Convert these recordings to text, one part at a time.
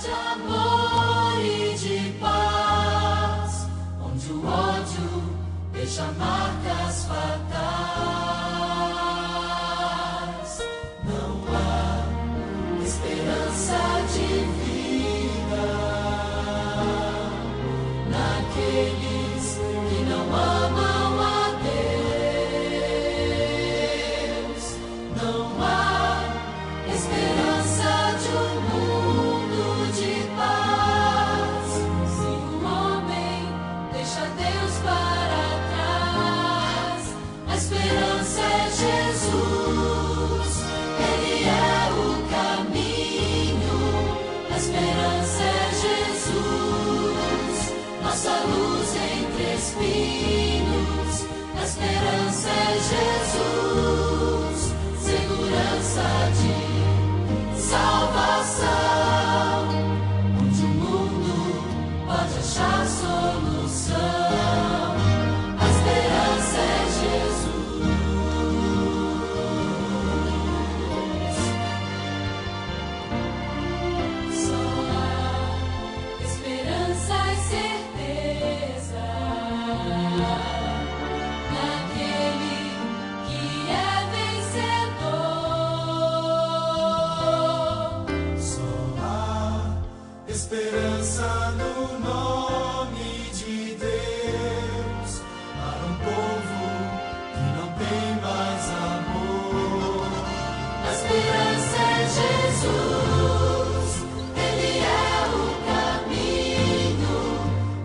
de amor e de paz, onde o ódio deixa marcas fatais. Não há esperança de vida naqueles que não amam a Deus. Não há esperança de um mundo de paz se o homem deixa Deus para trás. A esperança é Jesus, Ele é o caminho. A esperança é Jesus, nossa luz entre espinhos. A esperança é Jesus, segurança de salvação, onde o mundo pode achar solução. A esperança é Jesus. Só há esperança e certeza naquele que é vencedor. Só há esperança no nome de Deus para um povo que não tem mais amor. A esperança é Jesus, Ele é o caminho.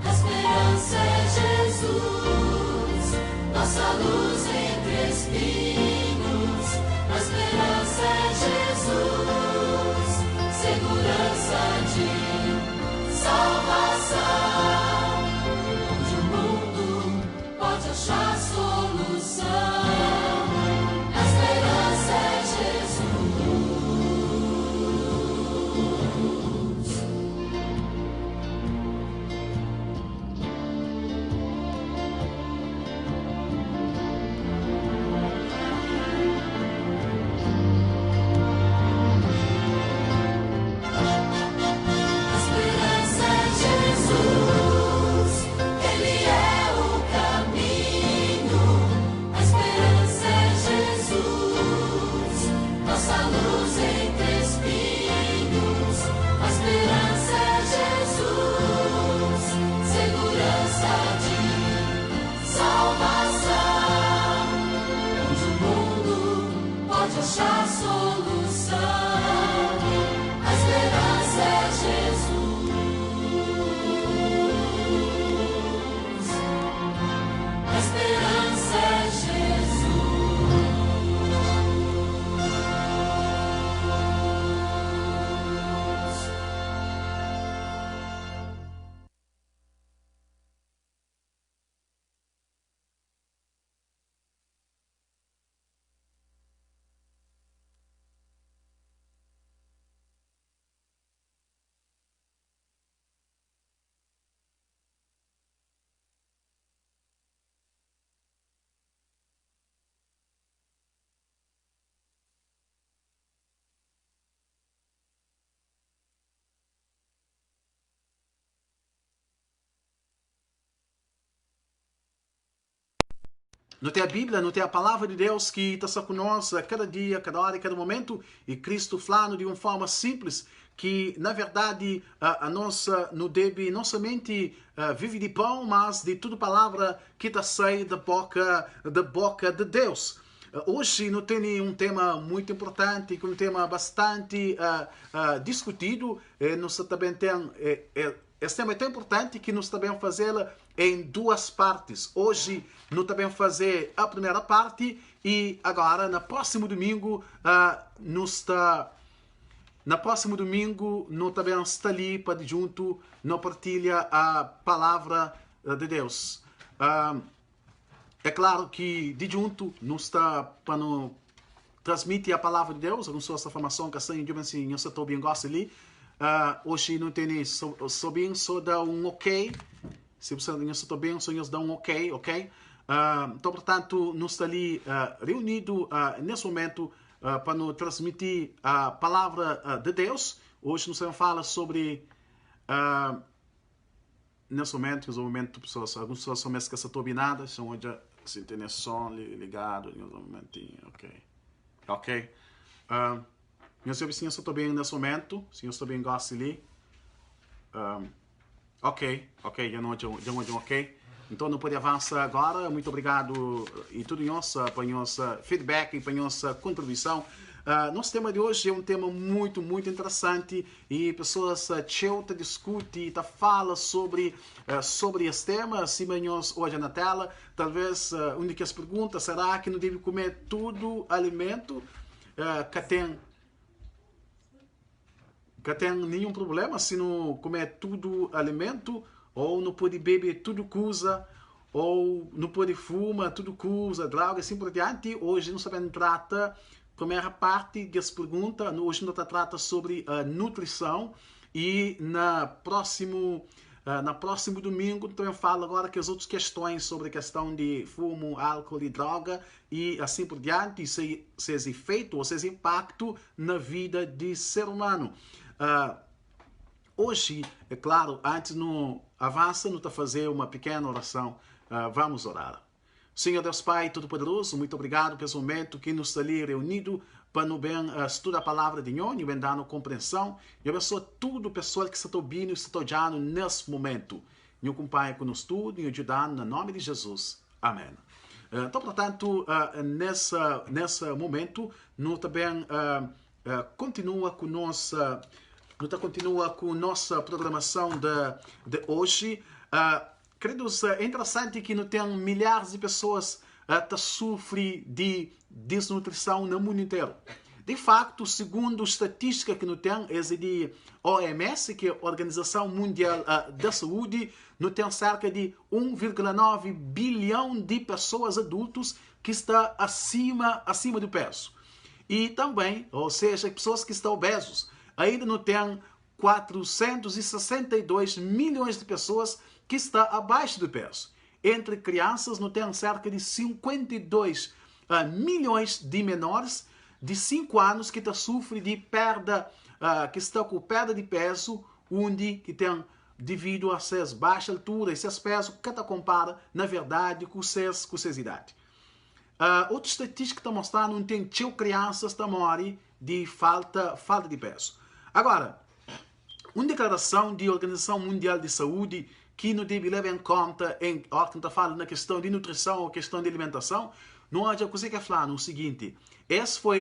A esperança é Jesus, nossa luz entre espinhos. A esperança é Jesus, segurança de salvação, onde o mundo pode achar solução. A esperança é Jesus. A esperança é Jesus, Ele é o caminho. A esperança é Jesus, nossa luz entre espinhos. A esperança é Jesus, segurança de salvação, onde o mundo pode achar solução. A esperança é Jesus. A esperança é Jesus. Não tem a Bíblia, não tem a palavra de Deus que está conosco a cada dia, cada hora e cada momento. E Cristo falando de uma forma simples, que na verdade a nossa não deve não somente viver de pão, mas de toda palavra que está saindo da boca de Deus. Hoje não tem um tema muito importante, um tema bastante discutido. Nós também tem esse tema é tão importante que nós também fazê-lo em duas partes. Hoje nós também fazer a primeira parte e agora, no próximo domingo, nós também está ali para junto, nós partilha a palavra de Deus. É claro que de junto nós está para transmitir a palavra de Deus, não só essa formação que assim, eu estou bem gosto ali. Hoje não tem só bem, só dá um ok. Se você não está bem, só dá um ok, ok? Então, portanto, nós está ali reunido nesse momento para nos transmitir a palavra de Deus. Hoje nós vamos falar sobre nesse momento pessoas, algumas pessoas são mais que essa turbinadas, são onde se tem som ligado, em um momentinho, ok. Meus vizinhos estão bem nesse momento, se eu estou bem gosto ali. Ok, já não ok. Então não pode avançar agora. Muito obrigado e tudo nosso para nosso feedback e para nossa contribuição. Nosso tema de hoje é um tema muito interessante e pessoas discutem e falam sobre esse tema. Assim, nós hoje na tela, talvez uma das perguntas será que não deve comer tudo alimento que tem nenhum problema se não comer tudo alimento, ou não pode beber tudo coisa, ou não pode fumar tudo coisa, droga, assim por diante. Hoje não sabemos trata primeira parte dessa pergunta. Hoje não trata sobre nutrição, e na próximo domingo também falo agora que as outras questões sobre a questão de fumo, álcool e droga e assim por diante, se é efeito ou se é impacto na vida de ser humano. Hoje, é claro, antes não avança, não fazer uma pequena oração. Vamos orar. Senhor Deus Pai Todo-Poderoso, muito obrigado pelo momento que nos está ali reunido para no bem estudar a palavra de Deus e bem dar compreensão. E abençoa tudo o pessoal que está ouvindo e está olhando nesse momento. E acompanha conosco tudo e ajudando no nome de Jesus. Amém. Então, portanto, nesse momento, nós também continua com nossa programação de hoje. Queridos, é interessante que não tem milhares de pessoas que sofrem de desnutrição no mundo inteiro. De fato, segundo a estatística que não tem, é de OMS, que é a Organização Mundial da Saúde, não tem cerca de 1,9 bilhão de pessoas adultas que estão acima do peso. E também, ou seja, pessoas que estão obesos. Ainda não tem 462 milhões de pessoas que estão abaixo do peso. Entre crianças, não tem cerca de 52 milhões de menores de 5 anos que sofrem de perda, que estão com perda de peso, que tem devido a suas baixa altura e seus pesos, que compara, na verdade, com suas idades. Outra estatística está mostrando que tem crianças que morrem de falta de peso. Agora, uma declaração da Organização Mundial de Saúde que não deve levar em conta em hora que está falando na questão de nutrição ou questão de alimentação, não há coisa que falar no seguinte. Esse foi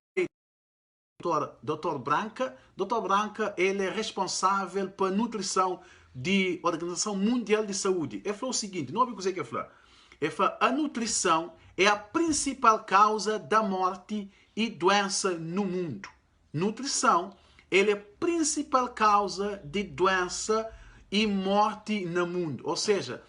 o Dr. Branca. Dr. Branca, ele é responsável pela nutrição da Organização Mundial de Saúde. Ele falou o seguinte, não há coisa que falar. Ele falou, a nutrição é a principal causa da morte e doença no mundo. Nutrição é a principal causa de doença e morte no mundo. Ou seja,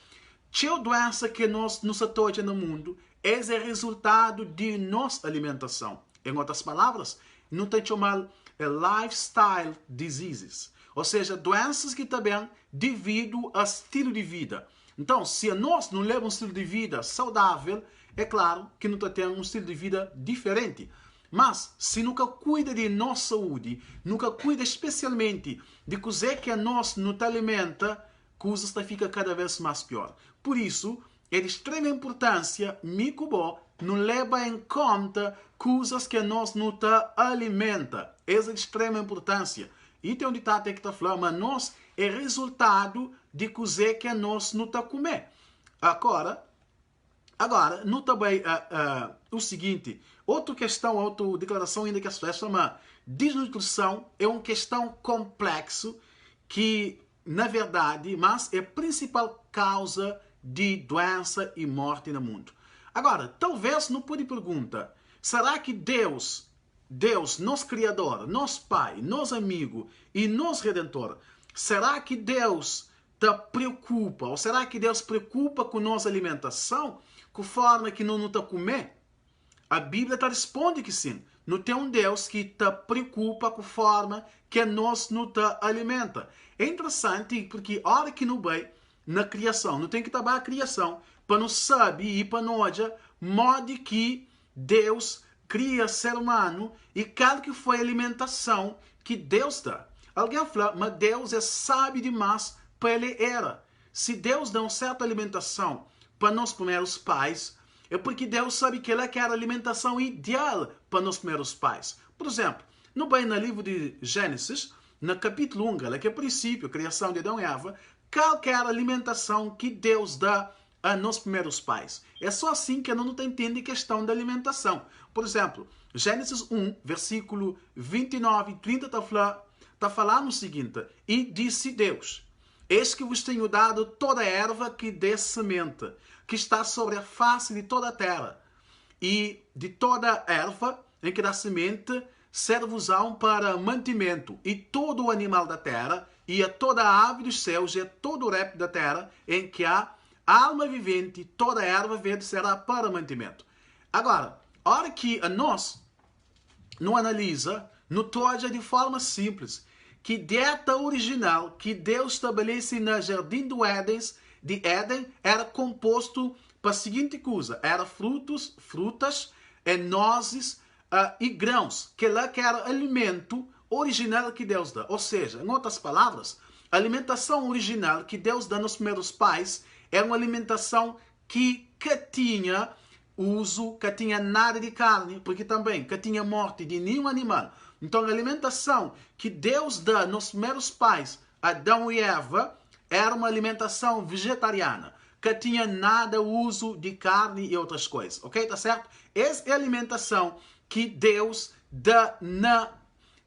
a doença que nos atoja no mundo é o resultado de nossa alimentação. Em outras palavras, não tem chamado lifestyle diseases. Ou seja, doenças que também devido ao estilo de vida. Então, se nós não levamos um estilo de vida saudável, é claro que não temos um estilo de vida diferente. Mas, se nunca cuida de nossa saúde, nunca cuida especialmente de coisa que nós não alimenta, coisas ficam cada vez mais pior. Por isso, é de extrema importância, não leva em conta coisas que nós não alimenta. É de extrema importância. E tem um ditado que está falando, mas nós é resultado de coisa que nós não comer. Agora, não também o seguinte, outra questão, outra declaração ainda que as pessoas chamam desnutrição é uma questão complexa que, na verdade, mas é a principal causa de doença e morte no mundo. Agora, talvez não pode perguntar, será que Deus, nosso Criador, nosso Pai, nosso amigo e nosso Redentor, será que Deus te preocupa, ou será que Deus preocupa com nossa alimentação, com a forma que não está comer? A Bíblia responde que sim. Não tem um Deus que te preocupa com a forma que nós não te alimenta. É interessante porque a hora que não vai na criação, não tem que trabalhar a criação, para não saber e para nós, modo que Deus cria ser humano e qual que foi a alimentação que Deus dá. Alguém fala, mas Deus é sábio demais para ele era. Se Deus dá uma certa alimentação para nossos primeiros pais, é porque Deus sabe que ela quer a alimentação ideal para nossos primeiros pais. Por exemplo, no livro de Gênesis, no capítulo 1, que é o princípio, a criação de Adão e Eva, qual que é a alimentação que Deus dá a nossos primeiros pais? É só assim que não entende a questão da alimentação. Por exemplo, Gênesis 1, versículo 29 e 30 está falando o seguinte: e disse Deus, eis que vos tenho dado toda a erva que dê semente, que está sobre a face de toda a terra, e de toda a erva em que dá semente, servos-ão para mantimento, e todo o animal da terra, e a toda a ave dos céus, e a todo o réptil da terra, em que há alma vivente, toda a erva verde será para mantimento. Agora, a hora que a nós não analisa, não toja de forma simples, que dieta original que Deus estabelece no Jardim do de Éden era composto para a seguinte coisa: era frutas, nozes e grãos, que lá que era alimento original que Deus dá. Ou seja, em outras palavras, a alimentação original que Deus dá nos primeiros pais é uma alimentação que tinha uso, que tinha nada de carne, porque também que tinha morte de nenhum animal. Então, a alimentação que Deus dá nos primeiros pais, Adão e Eva, era uma alimentação vegetariana, que tinha nada uso de carne e outras coisas. Ok? Tá certo? Essa é a alimentação que Deus dá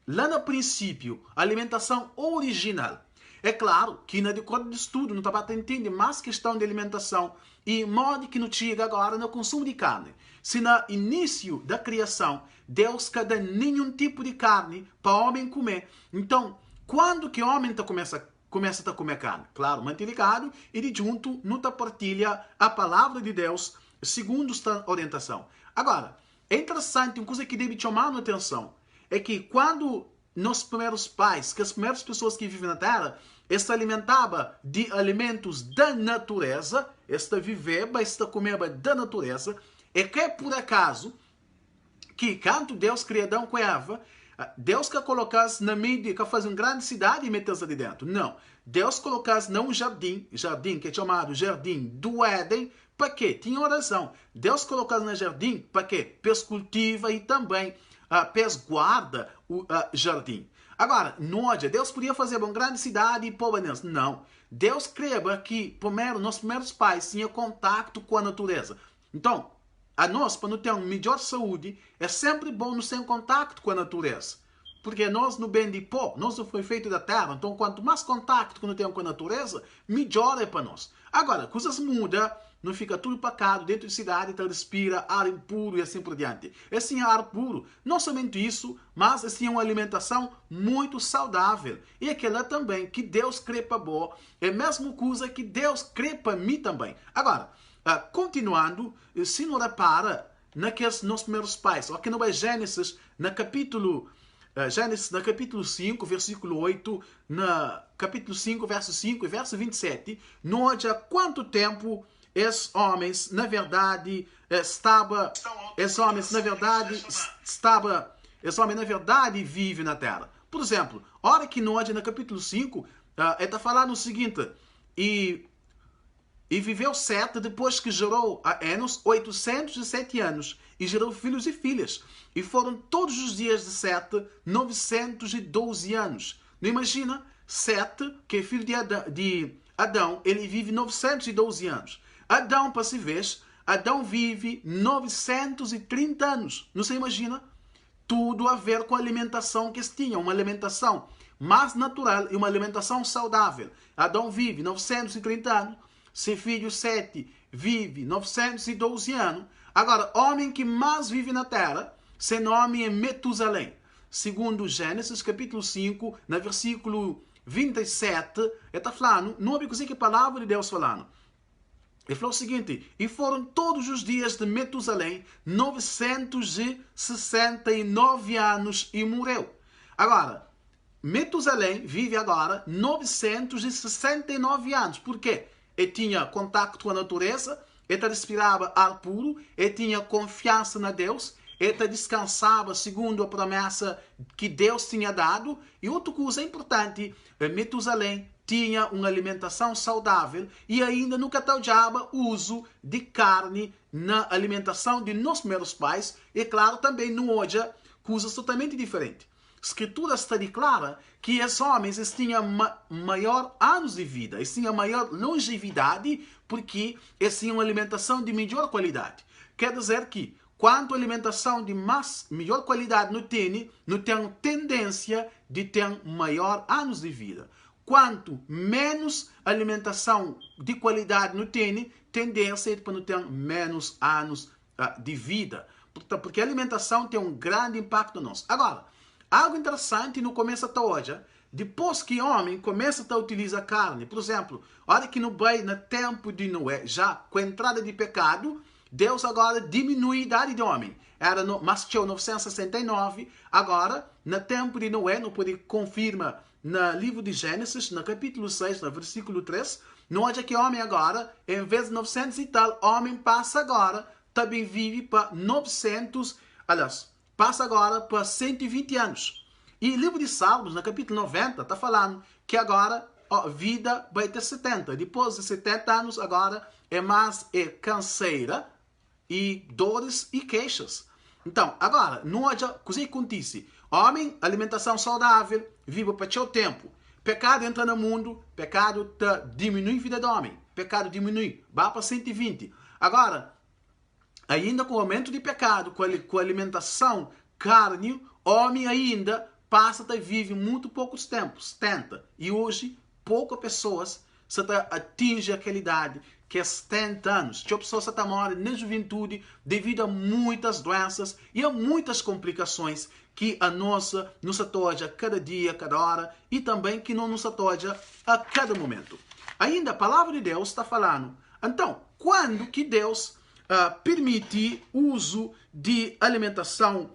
lá no princípio, a alimentação original. É claro que na decorrer de estudo não estava entender mais questão de alimentação e modo que não chega agora no consumo de carne. Se no início da criação Deus não dá nenhum tipo de carne para o homem comer, então quando que o homem começa a comer carne? Claro, mantém ligado e de junto não partilha a palavra de Deus segundo esta orientação. Agora, é interessante, uma coisa que deve chamar a atenção é que quando nos primeiros pais, que as primeiras pessoas que vivem na Terra, se alimentava de alimentos da natureza, esta viveva, esta comeva da natureza, é que é por acaso que quando Deus criou Adão com Eva, Deus que colocasse na mídia, que faz uma grande cidade e metesse ali dentro. Não. Deus colocasse num jardim que é chamado Jardim do Éden, para quê? Tinha uma razão. Deus colocasse no jardim, para quê? Pés cultiva e também pés guarda o jardim. Agora, Deus podia fazer uma grande cidade e povo neles. Não. Deus creva que, primeiro, nossos primeiros pais tinham contato com a natureza. Então, a nós, para não ter uma melhor saúde, é sempre bom nos ter contato com a natureza. Porque nós não bem de pó, nós não foi feito da terra. Então, quanto mais contato que nós temos com a natureza, melhor é para nós. Agora, coisas mudam, não fica tudo pacado dentro de cidade, então respira ar impuro e assim por diante. Assim, ar puro, não somente isso, mas assim, uma alimentação muito saudável. E aquela também que Deus crê para boa, é a mesma coisa que Deus crê para mim também. Agora, continuando, se não repara naqueles nossos primeiros pais, aqui no Gênesis, no capítulo 5, versículo 8, no capítulo 5, verso 5 e verso 27, note há quanto tempo esses homens, na verdade, vivem na terra. Por exemplo, a hora que note no capítulo 5, ele está falando o seguinte: E viveu Sete depois que gerou a Enos 807 anos e gerou filhos e filhas. E foram todos os dias de Sete 912 anos. Não imagina? Sete, que é filho de Adão, ele vive 912 anos. Adão, para se ver, Adão vive 930 anos. Não se imagina? Tudo a ver com a alimentação que eles tinham. Uma alimentação mais natural e uma alimentação saudável. Adão vive 930 anos. Seu filho Sete vive 912 anos. Agora, o homem que mais vive na terra, seu nome é Metusalém. Segundo Gênesis, capítulo 5, no versículo 27, ele está falando, não é coisa que a palavra de Deus falando. Ele falou o seguinte: e foram todos os dias de Metusalém 969 anos e morreu. Agora, Metusalém vive agora 969 anos. Por quê? Ele tinha contato com a natureza, ele respirava ar puro, ele tinha confiança na Deus, ele descansava segundo a promessa que Deus tinha dado. E outra coisa importante, Metusalém tinha uma alimentação saudável e ainda nunca taujava o uso de carne na alimentação de nossos primeiros pais. E claro, também não hoje, coisas totalmente diferentes. A Escritura está clara que os homens tinham maior anos de vida, eles tinham maior longevidade porque eles tinham uma alimentação de melhor qualidade. Quer dizer que, quanto a alimentação de melhor qualidade não tem tendência de ter maior anos de vida. Quanto menos alimentação de qualidade não tem, tendência para não ter menos anos de vida. Porque a alimentação tem um grande impacto em nós. Agora, algo interessante no começo até hoje, depois que o homem começa a utilizar carne, por exemplo, olha que no tempo de Noé, já com a entrada de pecado, Deus agora diminui a idade do homem. Era no 1969, agora, no tempo de Noé, não pode confirmar no livro de Gênesis, no capítulo 6, no versículo 3, nós que o homem agora, em vez de 900 e tal, o homem passa agora, também vive para 900, aliás, passa agora para 120 anos. E o livro de Salmos, no capítulo 90, está falando que agora a vida vai ter 70. Depois de 70 anos, agora é mais canseira e dores e queixas. Então, agora, nós já, o que acontece? Homem, alimentação saudável, vive para o tempo. Pecado entra no mundo, pecado diminui a vida do homem. Pecado diminui, vai para 120. Agora, ainda com o aumento de pecado, com a alimentação, carne, homem ainda passa a viver muito poucos tempos, 70. E hoje, poucas pessoas atingem aquela idade, que é 70 anos. Tinha pessoas que morrem na juventude devido a muitas doenças e a muitas complicações que a nossa nos atoja cada dia, cada hora e também que não nos atoja a cada momento. Ainda a palavra de Deus está falando. Então, quando que Deus permite o uso de alimentação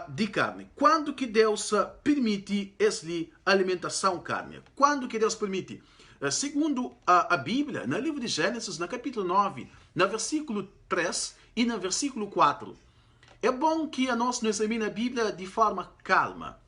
de carne? Quando que Deus permite essa alimentação carne? Quando que Deus permite? Segundo a Bíblia, no livro de Gênesis, no capítulo 9, no versículo 3 e no versículo 4. É bom que nós nos examine a Bíblia de forma calma.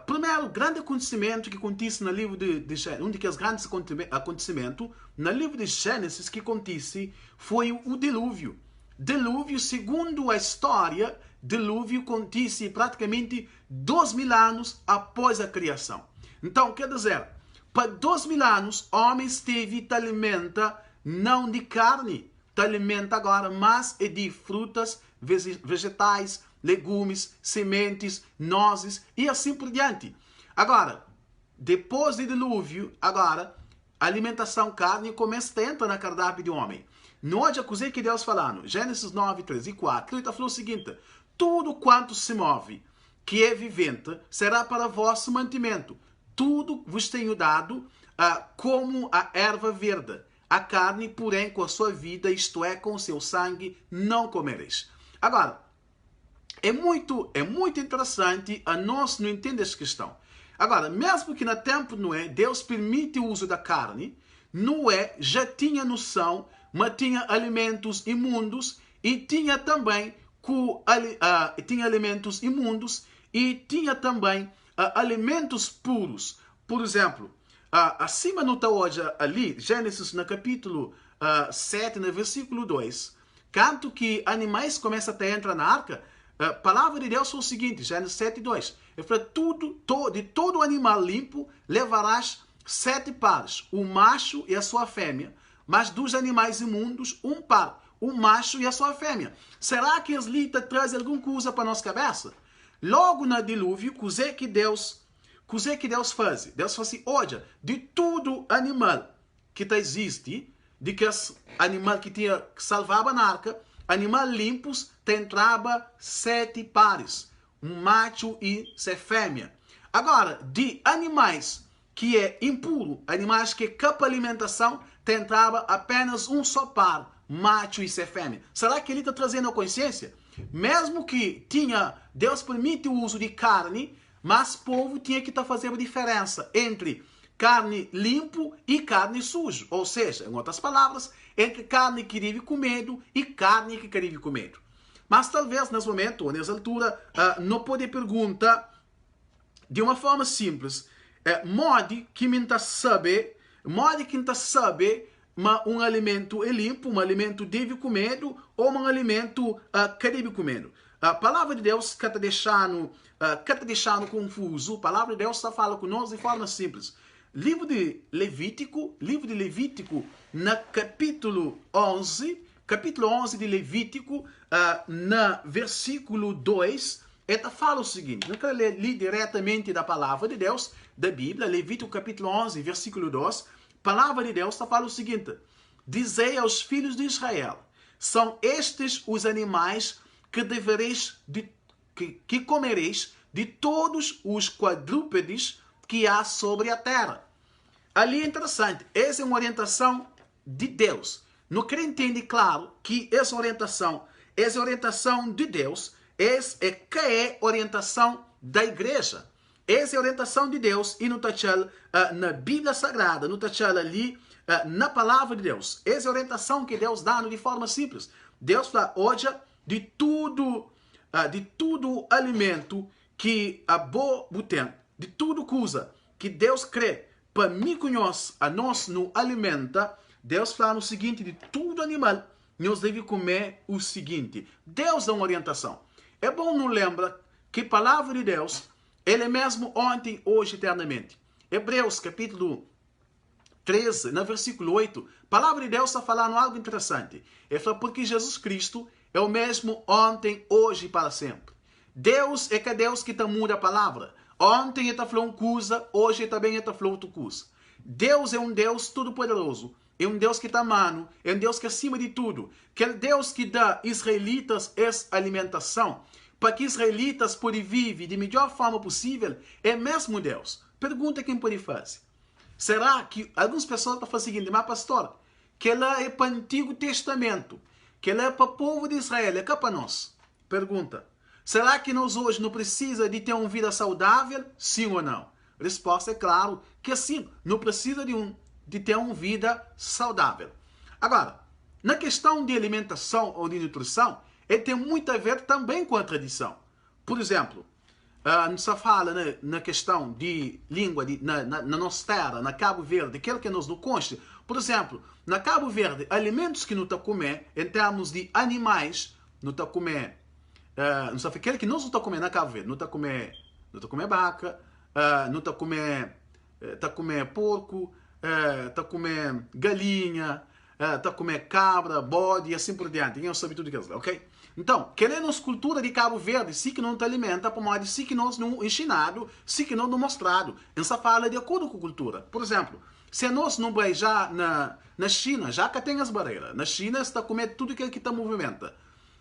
Primeiro, o grande acontecimento que acontece no livro de Gênesis, um dos grandes acontecimentos no livro de Gênesis que acontece foi o dilúvio. Dilúvio, segundo a história, dilúvio acontece praticamente 2000 anos após a criação. Então, quer dizer, para 2000 anos, homens te alimenta não de carne, te alimenta agora, mas de frutas, vegetais, legumes, sementes, nozes e assim por diante. Agora, depois do dilúvio, agora, a alimentação carne começa a entrar na cardápio do homem. Nós já coisa que Deus falando, Gênesis 9, 3 e 4, ele está falando o seguinte: tudo quanto se move, que é vivente, será para vosso mantimento. Tudo vos tenho dado como a erva verde. A carne, porém, com a sua vida, isto é, com o seu sangue, não comereis. Agora, é muito interessante a nós não entender essa questão. Agora, mesmo que no tempo de Noé, Deus permite o uso da carne, Noé já tinha noção, mas tinha alimentos imundos e tinha também alimentos imundos e tinha também alimentos puros. Por exemplo, acima no hoje ali, Gênesis no capítulo 7, no versículo 2, canto que animais começam a entrar na arca, a palavra de Deus foi o seguinte, Gênesis 7, 2. Ele falou, de todo animal limpo levarás 7 pares, o macho e a sua fêmea, mas dos animais imundos, um par, o macho e a sua fêmea. Será que as litas trazem alguma coisa para nossa cabeça? Logo no dilúvio, coisa que Deus faz? Deus faz assim, olha, de todo animal que existe, de que os animais que salvava na arca, animais limpos, entrava 7 pares, um macho e sua fêmea. Agora, de animais que é impuro, animais que capa alimentação, entrava apenas um só par, macho e sua fêmea. Será que ele está trazendo a consciência? Mesmo que Deus permite o uso de carne, mas o povo tinha que estar fazendo a diferença entre carne limpo e carne sujo. Ou seja, em outras palavras, entre carne que vive com medo e carne que vive com medo. Mas talvez nesse momento, ou nessa altura, não pode perguntar de uma forma simples. Mode que me sabe, mas um alimento é limpo, um alimento deve comer, ou um alimento que deve comer. A palavra de Deus que está deixando confuso. A palavra de Deus está falando conosco de forma simples. Livro de Levítico, na capítulo 11 de Levítico, na versículo 2, ele fala o seguinte, não quero ler diretamente da palavra de Deus, da Bíblia, Levítico capítulo 11, versículo 2, a palavra de Deus está falando o seguinte, dizei aos filhos de Israel, são estes os animais que devereis, que comereis de todos os quadrúpedes que há sobre a terra. Ali é interessante, essa é uma orientação de Deus. Não quero entender, claro, que essa orientação de Deus, essa é orientação da igreja. Essa é a orientação de Deus e não está na Bíblia Sagrada, não está ali na palavra de Deus. Essa é a orientação que Deus dá de forma simples. Deus fala, hoje, de tudo alimento que a boa tem, de tudo coisa que Deus crê, para mim conhece, a nós não alimenta, Deus fala o seguinte, de todo animal, nós devemos comer o seguinte. Deus dá uma orientação. É bom não lembrar que a palavra de Deus, ele é mesmo ontem, hoje, eternamente. Hebreus, capítulo 13, no versículo 8, a palavra de Deus está falando algo interessante. Ele fala, porque Jesus Cristo é o mesmo ontem, hoje e para sempre. Deus é que Deus que está muda a palavra. Ontem ele está falando coisa, hoje também ele está falando outra coisa. Deus é um Deus todo-poderoso. É um Deus que está mano, é um Deus que acima de tudo, que é Deus que dá israelitas essa alimentação, para que israelitas possam viver de melhor forma possível, é mesmo Deus. Pergunta quem pode fazer. Será que algumas pessoas estão falando o seguinte, mas pastor, que ela é para o Antigo Testamento, que ela é para o povo de Israel, é cá para nós? Pergunta. Será que nós hoje não precisamos de ter uma vida saudável? Sim ou não? A resposta é claro que sim, não precisa de ter uma vida saudável. Agora, na questão de alimentação ou de nutrição, ele tem muito a ver também com a tradição. Por exemplo, não se fala na questão de língua na nossa terra, na Cabo Verde, aquilo que nos não consta. Por exemplo, na Cabo Verde, alimentos que não está a comer, em termos de animais, não está a comer, não sabe aquele que nós não está a comer na Cabo Verde, não está a comer vaca, não está a comer porco, está a comer galinha, está a comer cabra, bode e assim por diante. Ninguém sabe tudo aquilo, ok? Então, querendo cultura de Cabo Verde, se que não te alimenta, por modo se que nós não ensinado, se que não mostrado. Essa fala de acordo com a cultura. Por exemplo, se nós não vai já na China, já que tem as barreiras, na China está a comer tudo aquilo que está movimenta.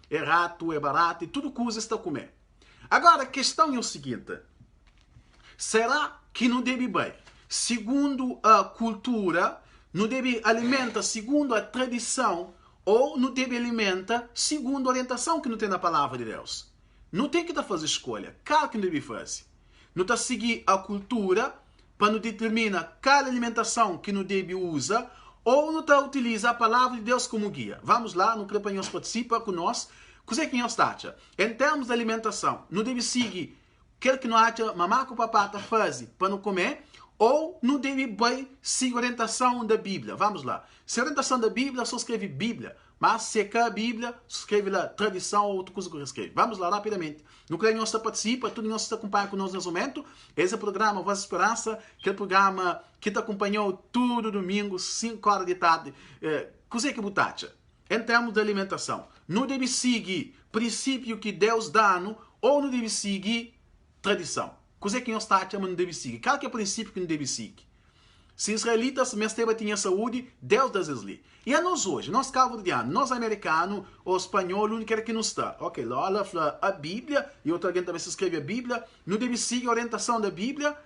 É rato, é barato, e tudo coisa está a comer. Agora, a questão é o seguinte. Será que não deve bem? Segundo a cultura, não deve alimentar segundo a tradição, ou não deve alimentar segundo a orientação que não tem na palavra de Deus. Não tem que fazer escolha. Qual que não deve fazer? Não está a seguir a cultura para não determinar qual alimentação que não deve usar, ou não está a utilizar a palavra de Deus como guia. Vamos lá, não creio que nós participa conosco. O que nós acha? Em termos de alimentação, não deve seguir aquilo que não acha mamá com papá está fazendo para não comer, ou não deve bem seguir a orientação da Bíblia. Vamos lá. Se a orientação da Bíblia, só escreve Bíblia. Mas se é a Bíblia, escreve lá tradição ou outra coisa que eu escrevo. Vamos lá rapidamente. No que nós participa, tudo nós está acompanhando conosco nesse momento. Esse é o programa Voz Esperança, que é o programa que te acompanhou todo domingo, 5 horas de tarde. Coisa que butacha. Em termos de alimentação, não deve seguir princípio que Deus dá, ou não deve seguir tradição. Coisa que nós está mas não deve seguir. Qual que é o princípio que não deve seguir? Se israelitas mesmo tinham saúde, Deus dá lhe. E a nós hoje, nós cabo-verdianos, nós americanos, ou espanhol, o único que não está. Ok, lá a Bíblia, e outro alguém também se escreve a Bíblia, não deve seguir a orientação da Bíblia,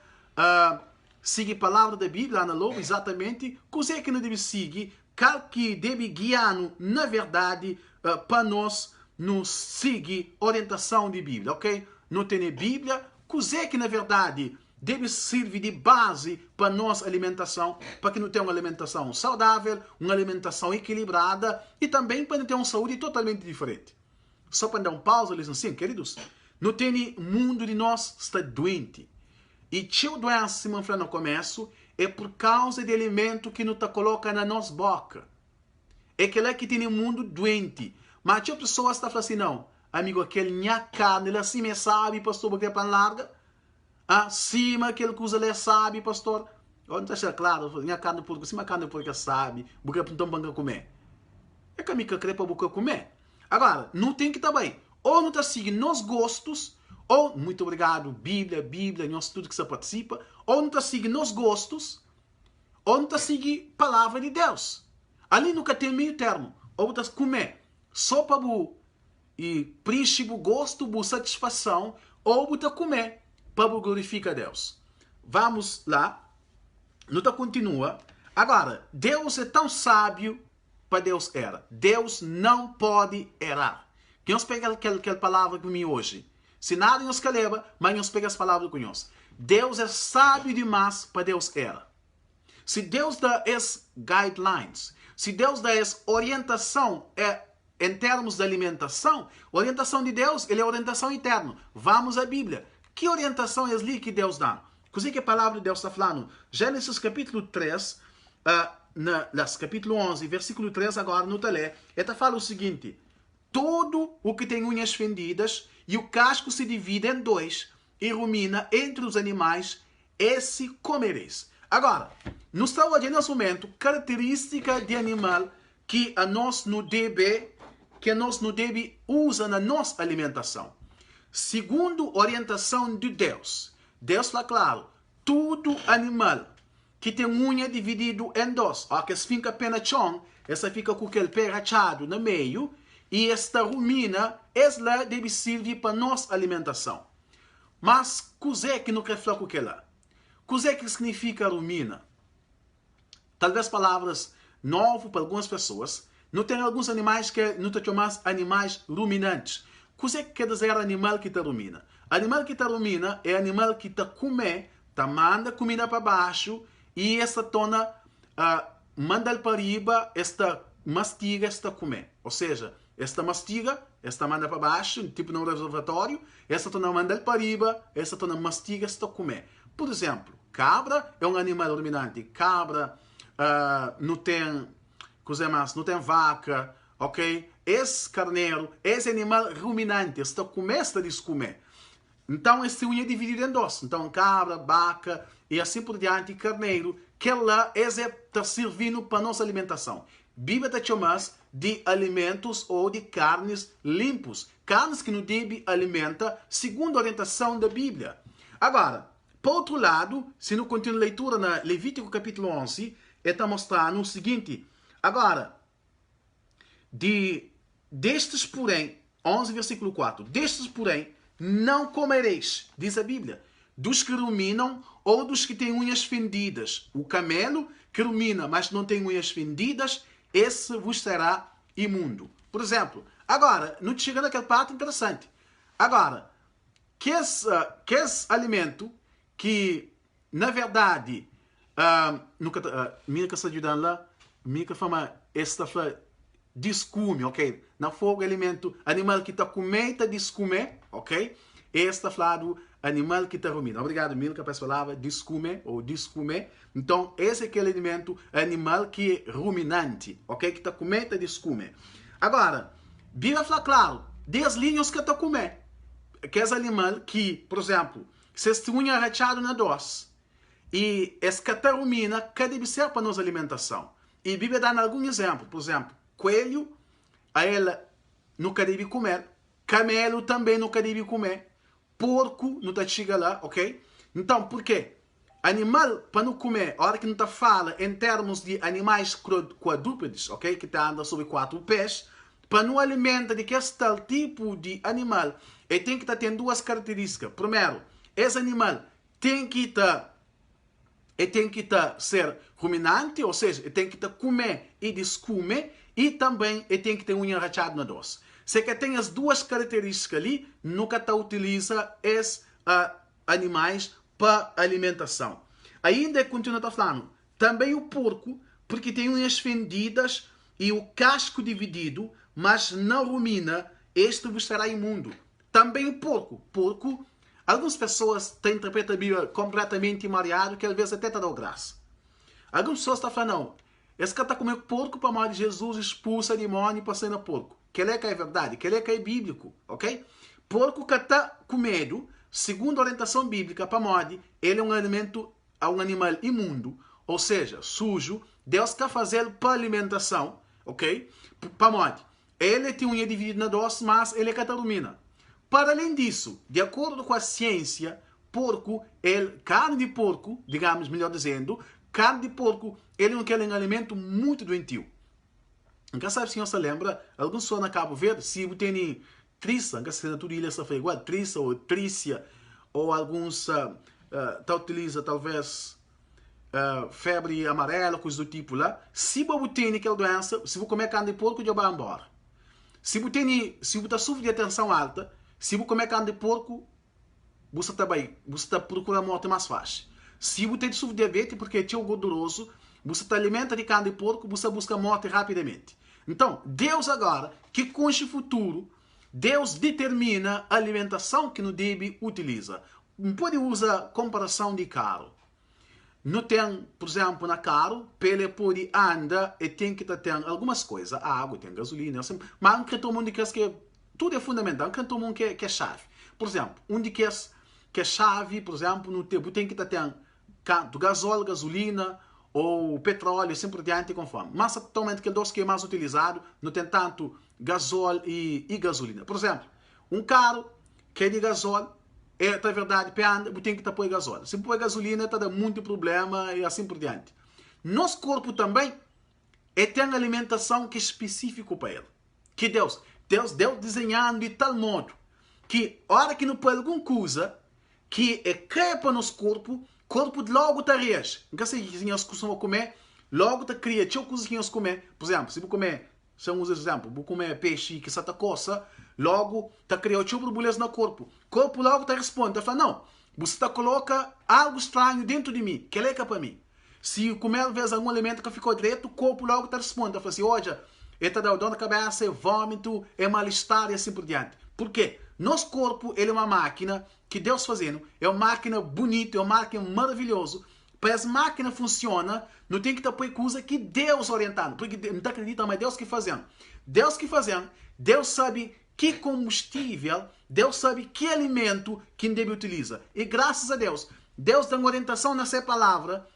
seguir a palavra da Bíblia, na lobo, exatamente. Coisa que não deve seguir, qual que deve guiar, na verdade, para nós não seguir a orientação de Bíblia, ok? Não tem Bíblia, coisa que na verdade deve servir de base para nossa alimentação, para que não tenha uma alimentação saudável, uma alimentação equilibrada e também para não ter uma saúde totalmente diferente. Só para dar um pausa, eles dizem assim, queridos, não tem mundo de nós está doente. E se a doença se manifesta no começo, é por causa do alimento que não está coloca na nossa boca. É aquele que tem o mundo doente. Mas a pessoa está falando assim, não, amigo, aquele minha carne, ele assim me sabe, pastor, porque é para larga. Acima aquele que usa, ele sabe, pastor. Não está claro, minha carne porque se minha carne porque sabe, porque não banca comer. É que a minha crepa porque comer. Agora, não tem que estar bem. Ou não está seguindo nos gostos, ou, muito obrigado, Bíblia, nós tudo que você participa, ou não está seguindo nos gostos, ou não está seguindo a palavra de Deus. Ali nunca tem meio termo. Ou está comer só para o e princípio, gosto, boa satisfação, ou está comer para glorificar a Deus. Vamos lá. Não continua. Agora, Deus é tão sábio para Deus era. Deus não pode errar. Que nós pegamos aquela palavra com mim hoje. Se nada nos caleba, mas nós pegamos as palavras com nós. Deus é sábio demais para Deus era. Se Deus dá as guidelines, se Deus dá as orientação em termos de alimentação, a orientação de Deus ele é orientação eterna. Vamos à Bíblia. Que orientação é ali que Deus dá? Coisa que a palavra de Deus está falando. Gênesis capítulo 3, capítulo 11, versículo 3, agora no telé, ele fala o seguinte: todo o que tem unhas fendidas e o casco se divide em dois e rumina entre os animais, esse comereis. Agora, nos está olhando nesse momento característica de animal que a nós não deve usar na nossa alimentação. Segundo a orientação de Deus, Deus fala claro, todo animal que tem unha dividido em dois, que fica apenas chão, essa fica com aquele pé rachado no meio, e esta rumina, ela deve servir para nossa alimentação. Mas, o que não reflete aquela? O que significa rumina? Talvez palavras novas para algumas pessoas. Não tem alguns animais que não te chamamos animais ruminantes. O que quer dizer animal que está rumina? Animal que está rumina é animal que está come, está manda comida para baixo e essa tona manda para riba, esta mastiga, esta come. Ou seja, esta mastiga, esta manda para baixo, tipo no reservatório, esta tona manda para riba, esta tona mastiga, esta come. Por exemplo, cabra é um animal ruminante. Cabra não tem não tem vaca, ok? Esse carneiro, esse animal ruminante, está comer, está descomer. Então, esse unha é dividido em dois. Então, cabra, vaca e assim por diante, carneiro, que lá está servindo para a nossa alimentação. Bíblia está chamando de alimentos ou de carnes limpos. Carnes que não devem alimentar segundo a orientação da Bíblia. Agora, por outro lado, se não continua a leitura na Levítico capítulo 11, está mostrando o seguinte. Agora, destes porém, 11 versículo 4, destes porém, não comereis, diz a Bíblia, dos que ruminam ou dos que têm unhas fendidas. O camelo que rumina, mas não tem unhas fendidas, esse vos será imundo. Por exemplo, agora, não te chega naquela parte interessante. Agora, que esse alimento que, na verdade, minha casa ajudando lá, minha fama, esta descume, ok? Não foi o alimento, animal que está comendo, está descomer, ok? Esta falado animal que está rumina. Obrigado, Milka, para essa palavra, descume ou descomer. Então, esse é aquele alimento, animal que é ruminante, ok? Que está comendo, está descomer. Agora, Bíblia fala claro, 10 linhas que está comendo. Que é esse animal que, por exemplo, se esta unha rachado na doce, e esse que está rumina, que deve ser para nossa alimentação. E a Bíblia dá algum exemplo. Por exemplo, coelho, a ela nunca deve comer. Camelo também nunca deve comer. Porco não chega lá, ok? Então, por quê? Animal, para não comer, a hora que não está fala em termos de animais quadrúpedes, ok? Que andam sobre 4 pés, para não alimentar de que esse tal tipo de animal, ele tem que estar tendo duas características. Primeiro, esse animal tem que estar ser ruminante, ou seja, ele tem que estar comer e descomer, e também ele tem que ter unha rachada na doce. Se que tem as duas características ali, nunca utiliza esses animais para alimentação. Ainda continua falando, também o porco, porque tem unhas fendidas e o casco dividido, mas não rumina, este vos será imundo. Também o porco. Porco, algumas pessoas interpretam a Bíblia completamente mareado, que às vezes até está dando graça. Algumas pessoas estão falando, não, esse cara está comendo porco para a morte de Jesus, expulsa demônio para sair no porco. Que é verdade, que é bíblico, ok? Porco que está comendo, segundo a orientação bíblica para a morte, ele é um alimento, um animal imundo, ou seja, sujo. Deus está fazendo para alimentação, ok? Para a morte. Ele tem unha dividida na doce, mas ele é catarumina. Para além disso, de acordo com a ciência, porco, carne de porco, digamos, melhor dizendo, carne de porco, ele é um alimento muito doentio. Nunca sabe se você lembra, alguns só na Cabo Verde, se você tem triça, nunca se na ilha foi igual, triça ou trícia, ou alguns utiliza talvez febre amarela, coisa do tipo lá. Se você tem aquela doença, se você comer carne de porco, já vai embora. Se você sofre de tensão alta, se você comer carne de porco, você está bem, você está procurando a morte mais fácil. Se você sofre de diabetes, porque é tão gorduroso, você se alimenta de carne de porco, você busca a morte rapidamente. Então, Deus agora, que conhece o futuro, Deus determina a alimentação que não deve utilizar. Não pode usar comparação de carro. Não tem, por exemplo, na carro, ele pode andar e tem que ter algumas coisas, água, tem gasolina, assim, mas não tem todo mundo que tudo é fundamental, não tem todo mundo que é chave. Por exemplo, que é chave, por exemplo, no tempo tem que ter gasóleo, gasolina, ou petróleo, assim por diante, conforme. Mas atualmente que é dois que é mais utilizado, não tem tanto gasóleo e gasolina. Por exemplo, um carro que é de gasóleo, na verdade, tem que pôr gasóleo. Se pôr gasolina, está dando muito problema e assim por diante. Nosso corpo também tem uma alimentação que é específica para ele. Que Deus desenhando de tal modo que, a hora que não põe alguma coisa que é cria para nosso corpo logo está reage. Nunca sei que nós costumamos comer, logo está cria. Tinha coisas que nós comer. Por exemplo, se você comer, são os exemplos, vou comer peixe que está coça, logo está criando tipo borbulhas no corpo. O corpo logo está respondendo, está falando, não, você está coloca algo estranho dentro de mim, que é para mim. Se comer às vezes algum alimento que ficou direito, o corpo logo está respondendo, está falando assim, olha, está dando dor na cabeça, é vômito, é mal-estar e assim por diante. Por quê? Nosso corpo, ele é uma máquina que Deus fazendo, é uma máquina bonita, é uma máquina maravilhosa. Para essa máquina funciona, não tem que ter coisa que Deus orientando, porque não acredita, mas Deus que fazendo. Deus sabe que combustível, Deus sabe que alimento que deve utilizar. E graças a Deus, Deus dá uma orientação nessa palavra,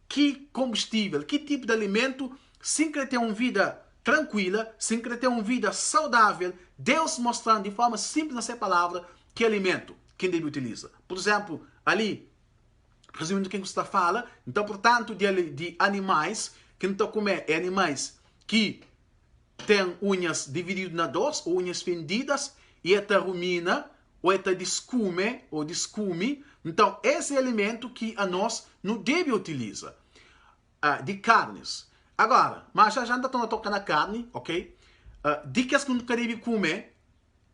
que combustível, que tipo de alimento, sem que tenha uma vida tranquila, sem que tenha uma vida saudável, Deus mostrando de forma simples nessa palavra que alimento que deve utilizar. Por exemplo, ali, resumindo o que você fala, então, portanto, de animais que não estão a comer, é animais que têm unhas divididas na duas, ou unhas fendidas, e é rumina, ou é descume, ou descume. Então, esse é alimento que a nós não deve utilizar. De carnes. Agora, mas já não estão a tocar na carne, ok? Dicas que não deve comer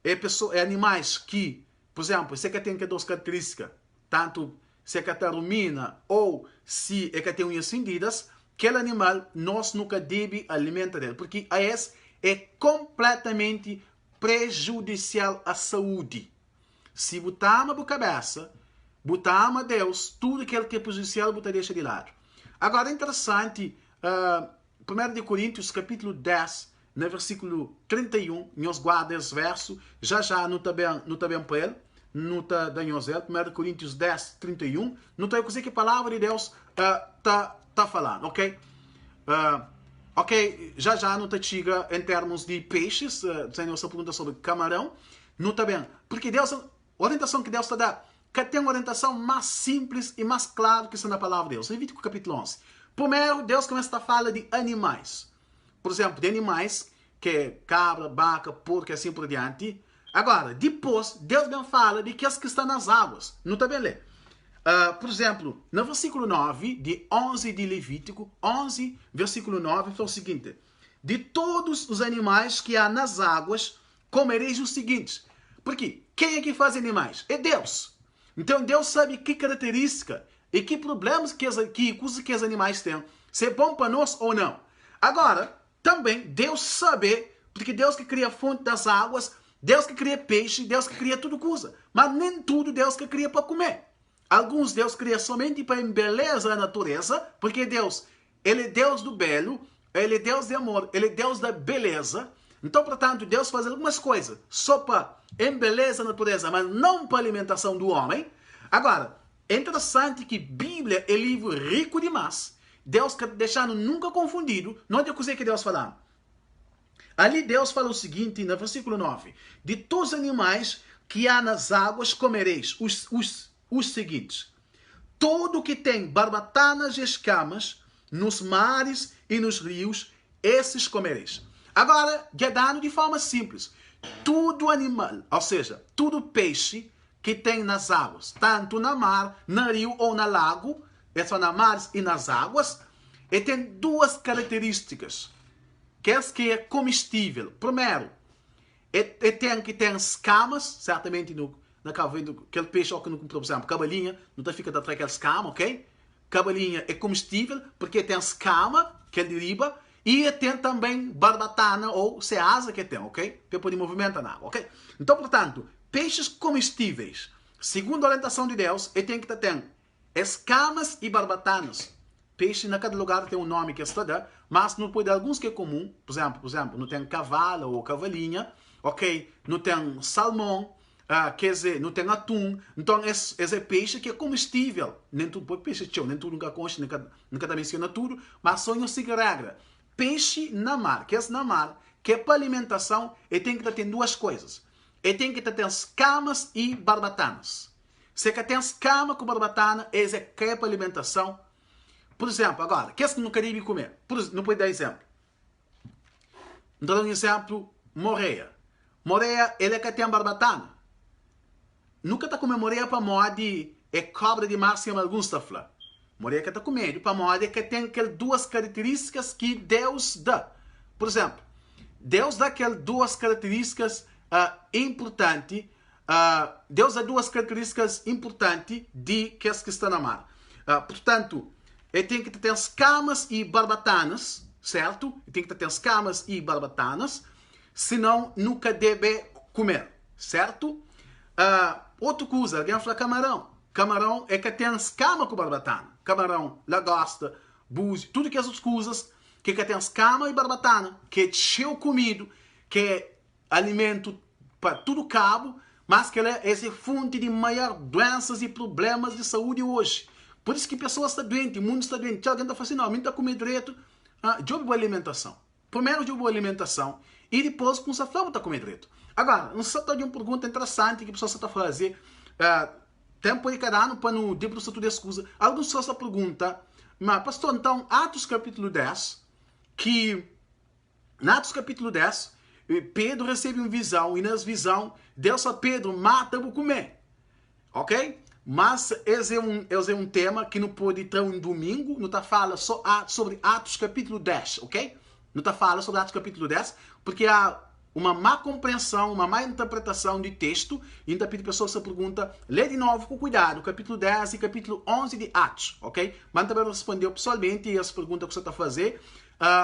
é animais que, por exemplo, se é que tem duas características, tanto se é que tem rumina ou se é que tem unhas fendidas, aquele animal nós nunca deve alimentar ele, porque esse é completamente prejudicial à saúde. Se botar ama a cabeça, botar ama Deus, tudo aquilo que é prejudicial, botar deixa de lado. Agora, é interessante, 1 Coríntios, capítulo 10, no versículo 31, nós guardamos esse verso, já não está bem para ele, não está da nós, 1 Coríntios 10, 31, não está que a palavra de Deus está falando, ok? Ok, já não está chega em termos de peixes, sem nossa pergunta sobre camarão, não está bem, porque Deus, a orientação que Deus está dando, que tem uma orientação mais simples e mais clara que está na palavra de Deus. Levítico capítulo 11. Primeiro, Deus começa a falar de animais. Por exemplo, de animais, que é cabra, vaca, porco e assim por diante. Agora, depois, Deus bem fala de que as que estão nas águas. Não está bem ler. Por exemplo, no versículo 9, de 11 de Levítico, 11, versículo 9, fala o seguinte. De todos os animais que há nas águas, comereis os seguintes. Porque quem é que faz animais? É Deus. Então, Deus sabe que característica e que problemas que os animais têm. Se é bom para nós ou não. Agora, também, Deus sabe, porque Deus que cria a fonte das águas, Deus que cria peixe, Deus que cria tudo coisa. Mas nem tudo Deus que cria para comer. Alguns Deus cria somente para embelezar a natureza, porque Deus, Ele é Deus do belo, Ele é Deus de amor, Ele é Deus da beleza. Então, portanto, Deus faz algumas coisas só para embelezar a natureza, mas não para a alimentação do homem. Agora, é interessante que a Bíblia é livro rico demais. Deus quer deixar nunca confundido. Não é de coisa que Deus fala. Ali Deus fala o seguinte, no versículo 9. De todos os animais que há nas águas comereis os seguintes. Todo que tem barbatanas e escamas nos mares e nos rios, esses comereis. Agora, é dado de forma simples. Tudo animal, ou seja, tudo peixe que tem nas águas, tanto na mar, no rio ou no lago, é só na mar e nas águas, e tem duas características. Que é comestível. Primeiro, tem que ter escamas, certamente aquele peixe que não comprou, por exemplo, cabalinha, não fica atrás daquela escama, ok? Cabalinha é comestível porque tem escama, que é de riba, e tem também barbatana ou ceasa que tem, ok? Para poder movimentar na água, ok? Então, portanto, peixes comestíveis, segundo a orientação de Deus, tem que ter escamas e barbatanas. Peixe, na cada lugar tem um nome que está dando, mas não pode alguns que é comum. Por exemplo, não tem cavalo ou cavalinha, ok? Não tem salmão, quer dizer, não tem atum. Então, esse peixe que é comestível. Nem tudo pode peixe, nem tudo nunca consta, nunca menciona tudo, mas só não siga regra. Peixe na mar, que é na mar, que é para alimentação, e tem que ter duas coisas. E tem que ter escamas e barbatanas. Se que tem escama com barbatana, esse que é para alimentação. Por exemplo, agora, que é no Caribe comer? Não pode dar exemplo. Então, um exemplo, moreia. Moreia, ele é que tem barbatana. Nunca está comendo moreia para moda é cobra de mar sem alguns tafla. Moreia que está comendo para moda que tem aquelas duas características que Deus dá. Por exemplo, Deus dá aquelas duas características importantes. Deus dá duas características importantes de que está na mar. Portanto, ele tem que ter escamas e barbatanas, certo? Ele tem que ter escamas e barbatanas, senão nunca deve comer, certo? Outra coisa, alguém fala camarão. Camarão é que tem escama com barbatana. Camarão, lagosta, búzio, tudo que essas coisas que tem escama e barbatana, que é cheio comido, que é alimento para tudo cabo, mas que é essa fonte de maior doenças e problemas de saúde hoje. Por isso que pessoas estão doentes, o mundo está doente. Alguém está falando assim, não, a mim está comendo direito. De boa alimentação. Primeiro de boa alimentação. E depois com essa flama está comendo direito. Agora, não se trata de uma pergunta interessante que a pessoa está fazendo. Tempo de cada ano para não debruçar tudo isso coisa. Alguns pessoas perguntam, mas pastor, então, Atos capítulo 10, que na Atos capítulo 10, Pedro recebe uma visão, e nessa visão, Deus fala, Pedro, mata para comer. Ok? Mas esse é um tema que não pode ter um domingo, não está falando só sobre Atos capítulo 10, ok? Não está falando sobre Atos capítulo 10, porque há uma má compreensão, uma má interpretação de texto, e então a pessoa se pergunta, lê de novo com cuidado, capítulo 10 e capítulo 11 de Atos, ok? Mas também respondeu pessoalmente as perguntas que você está fazendo,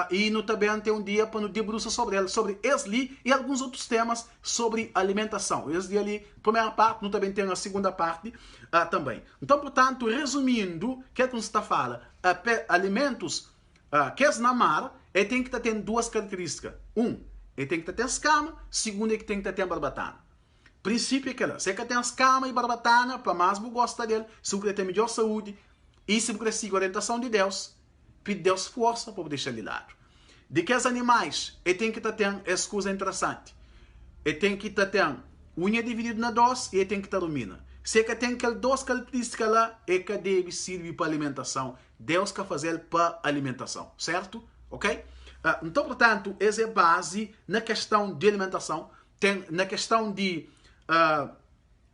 e no também tem um dia para nos debruçar sobre ela, sobre esse e alguns outros temas sobre alimentação. Esse ali, primeira parte, no também tem a segunda parte também. Então, portanto, resumindo, o que é que você está falando? Alimentos que é na mar, ele tem que ter duas características. Ele tem que ter escama. Segundo, ele tem que ter barbatana. Princípio é que ela, se tem escama e barbatana, para mais você gosta dele, se você tem melhor saúde, e se você siga a orientação de Deus, pede Deus força para deixar de lado. De que os animais, ele tem que ter essa coisa interessante. Ele tem que ter unha dividida na dois e ele tem que ter mina. Se ele tem aquelas duas características lá, ele deve servir para alimentação. Deus quer fazer para alimentação, certo? Ok? Então, portanto, essa é a base na questão de alimentação. Na questão de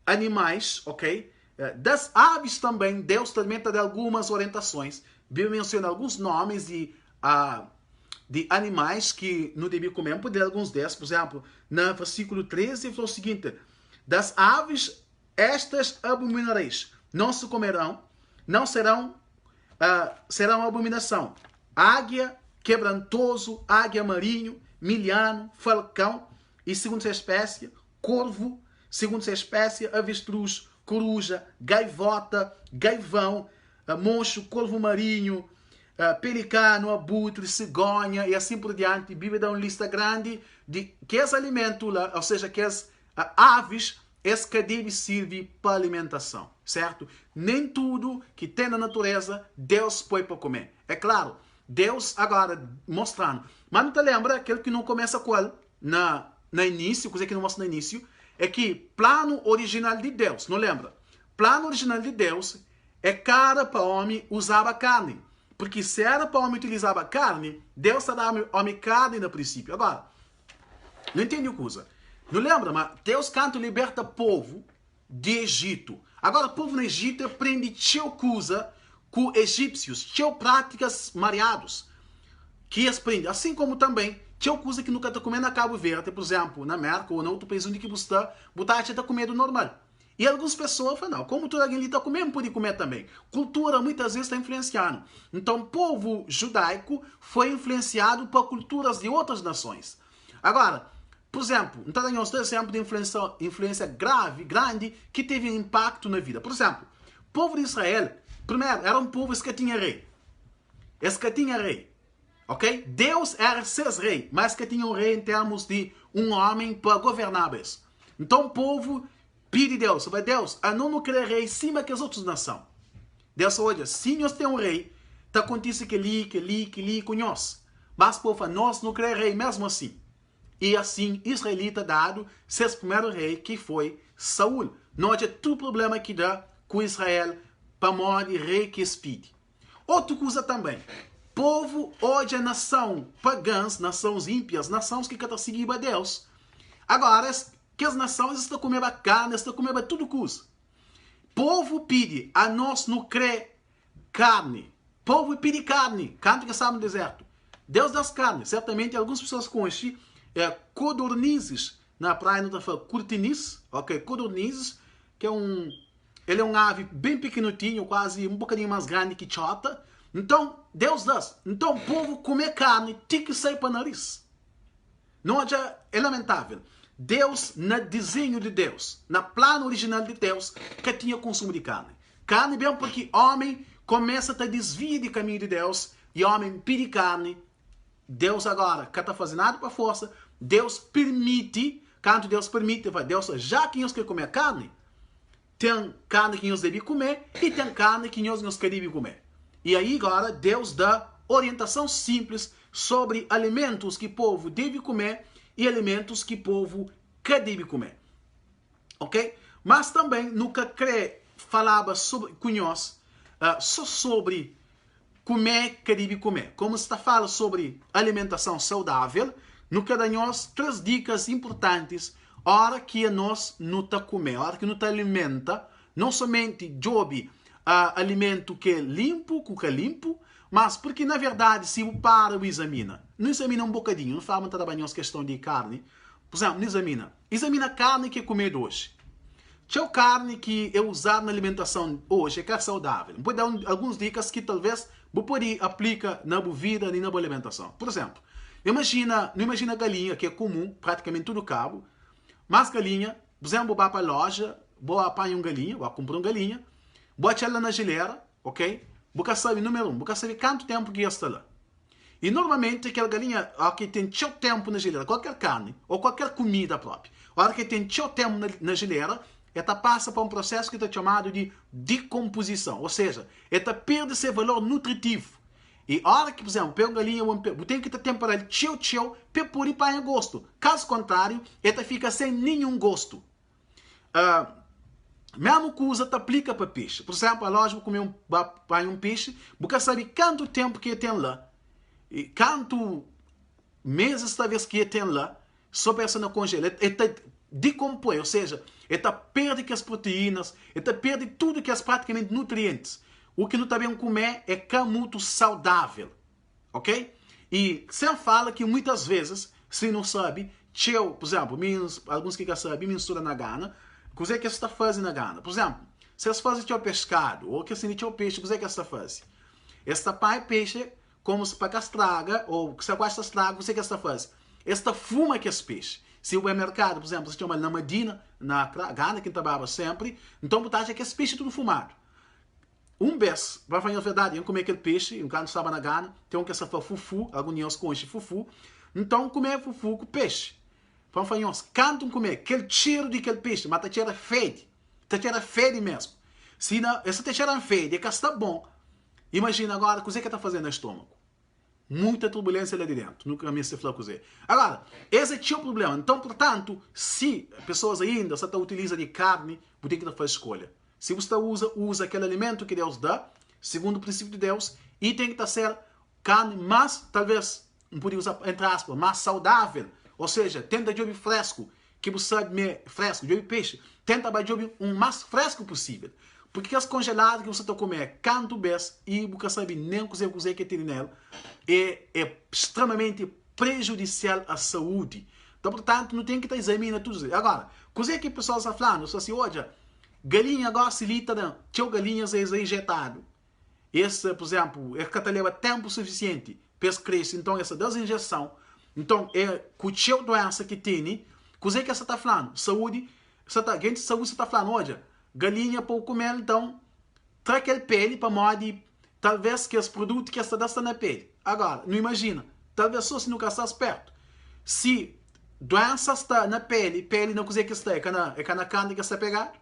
animais, ok? Das aves também, Deus também dá algumas orientações. Bíblia menciona alguns nomes de animais que não deviam comer. Por alguns desses, por exemplo, no versículo 13, falou o seguinte: das aves, estas abominareis, não se comerão, não serão abominação. Águia, quebrantoso, águia marinho, milhano, falcão, e segundo essa espécie, corvo, segundo sua espécie, avestruz, coruja, gaivota, gaivão, moncho, corvo marinho, pelicano, abutre, cegonha e assim por diante. A Bíblia dá uma lista grande de que esse alimento lá, ou seja, que as aves, esse que deve servir para alimentação, certo? Nem tudo que tem na natureza Deus põe para comer. É claro, Deus agora mostrando. Mas não te lembra aquele que não começa com ele no início, coisa que não mostra no início, é que plano original de Deus, não lembra? Plano original de Deus é cara para homem usava carne. Porque se era para homem utilizava carne, Deus está dando homem carne no princípio. Agora, não entende o que usa. Não lembra, mas Deus canta liberta povo de Egito. Agora, o povo no Egito aprende teu coisa com egípcios, teu práticas mareados. Que aprende. Assim como também, teu coisa que nunca está comendo a Cabo Verde, por exemplo, na América ou em outro país onde que você está comendo normal. E algumas pessoas falam, não, como todo alguém está comendo, pode comer também. Cultura muitas vezes está influenciando. Então, o povo judaico foi influenciado por culturas de outras nações. Agora, por exemplo, então temos dois exemplos de influência grande, que teve impacto na vida. Por exemplo, o povo de Israel, primeiro, era um povo que tinha rei. Esse que tinha rei. Ok? Deus era seus rei, mas que tinha um rei em termos de um homem para governar isso. Então, o povo pede a Deus, vai Deus, a não querer rei cima que as outras nações. Deus olha, se nós temos um rei, está acontecendo que ali com nós. Mas o povo, nós não queremos rei mesmo assim. E assim, Israelita dado seu primeiro rei, que foi Saul. Não há todo problema que dá com Israel para morrer rei que pede. Outra coisa também. Povo hoje é nação pagãs, nações ímpias, nações que querem seguir a Deus. Agora, que as nações estão comendo carne, estão comendo tudo coisa. Povo pede, a nós não crê carne. Povo pede carne, carne que está no deserto. Deus das carnes, certamente algumas pessoas conhecem codornizes. Na praia não está falando curtinis, ok? Codornizes, que ele é um ave bem pequenininho, quase um bocadinho mais grande que chota. Então, Deus das. Então, o povo comer carne tem que sair para o nariz. Não é lamentável. Deus, no desenho de Deus, no plano original de Deus, que tinha consumo de carne. Carne bem porque homem começa a desviar do caminho de Deus e homem pede carne. Deus agora, que está fazendo nada para força, Deus permite, quando Deus permite, Deus, já que nós queremos comer carne, tem carne que nós devemos comer e tem carne que nós queremos comer. E aí agora Deus dá orientação simples sobre alimentos que o povo deve comer e alimentos que o povo que deve comer. Ok? Mas também nunca falava com nós só sobre comer que deve comer. Como está falando sobre alimentação saudável, nunca dá nós 3 dicas importantes hora que nós não está comendo, hora que não está alimenta, não somente job alimento que é limpo, com que é limpo, mas porque, na verdade, se o para o examina, não examina um bocadinho, não fala muito também as questão de carne, por exemplo, não examina a carne que é comido hoje. Tinha carne que é usada na alimentação hoje, que é saudável. Vou dar algumas dicas que talvez você pode aplicar na sua vida e na sua alimentação. Por exemplo, não imagina galinha, que é comum, praticamente todo cabo, mas galinha, por exemplo, vou para a loja, vou apanhar uma galinha, vou comprar uma galinha, vou ela na geleira, ok? Você sabe, número 1, você sabe quanto tempo que está lá. E normalmente aquela galinha que tem seu tempo na geleira, qualquer carne ou qualquer comida própria, a hora que tem seu tempo na geleira, ela passa por um processo que é chamado de decomposição, ou seja, ela perde seu valor nutritivo. E a hora que, por exemplo, pega uma galinha, você tem que temperar ele tchau, para poder para gosto. Caso contrário, ela fica sem nenhum gosto. Mesma coisa te aplica para peixe. Por exemplo, a loja comer um peixe, você sabe quanto tempo que tem lá, e quanto meses talvez que tem lá, só pensa na congela, ele decompõe, ou seja, ele perde as proteínas, ele perde tudo que é praticamente nutrientes. O que não está bem comer é muito saudável, ok? E você fala que muitas vezes, se não sabe, por exemplo, alguns que sabem, mistura na gana, o que você está fazendo na gana? Por exemplo, se você faz o pescado, ou que você tem o peixe, o que você está fazendo? Esta pai peixe, como se para estraga, ou se você gosta de estraga, o que você está fazendo? Esta fuma que é peixe. Se o mercado, por exemplo, se chama na Medina, na Gana, que trabalhava sempre, então botar que esse peixe tudo fumado. Vez, para falar a verdade, eu comer aquele peixe, quando estava na Gana, tem um que se fala fufu, alguns conhecem fufu, então comer fufu com peixe. Para falar, quando comer aquele cheiro de aquele peixe, mas tá cheiro fede, mesmo. Se não, esse tá cheiro fede, é que está bom. Imagina agora, o que está fazendo no estômago? Muita turbulência lá de dentro. Nunca me se falou com você. Agora, esse é o problema. Então, portanto, se pessoas ainda só utilizam de carne, você tem que fazer escolha. Se você usa aquele alimento que Deus dá, segundo o princípio de Deus, e tem que ser carne mais, talvez, não podia usar entre aspas, mais saudável. Ou seja, tenta de fresco, que você sabe fresco, de peixe. Tenta de o mais fresco possível. Porque as congeladas que você está comendo, canto bes e você sabe nem cozer que tem nela, é extremamente prejudicial à saúde. Então, portanto, não tem que estar examinando tudo isso. Agora, cozer que o pessoal está falando, só assim, olha, galinha agora se lita, não. Teu galinhas é injetado. Esse, por exemplo, é que leva tempo suficiente para crescer. Então, essa desinjeção, então, é com a doença que tem, cozer que você está falando, saúde, gente de saúde, você está falando, olha, galinha para comer, então, traz aquele pele para modo talvez que os produtos que está na pele. Agora, não imagina, talvez só se nunca está perto. Se doença está na pele não consegue que está, é na carne que está pegado.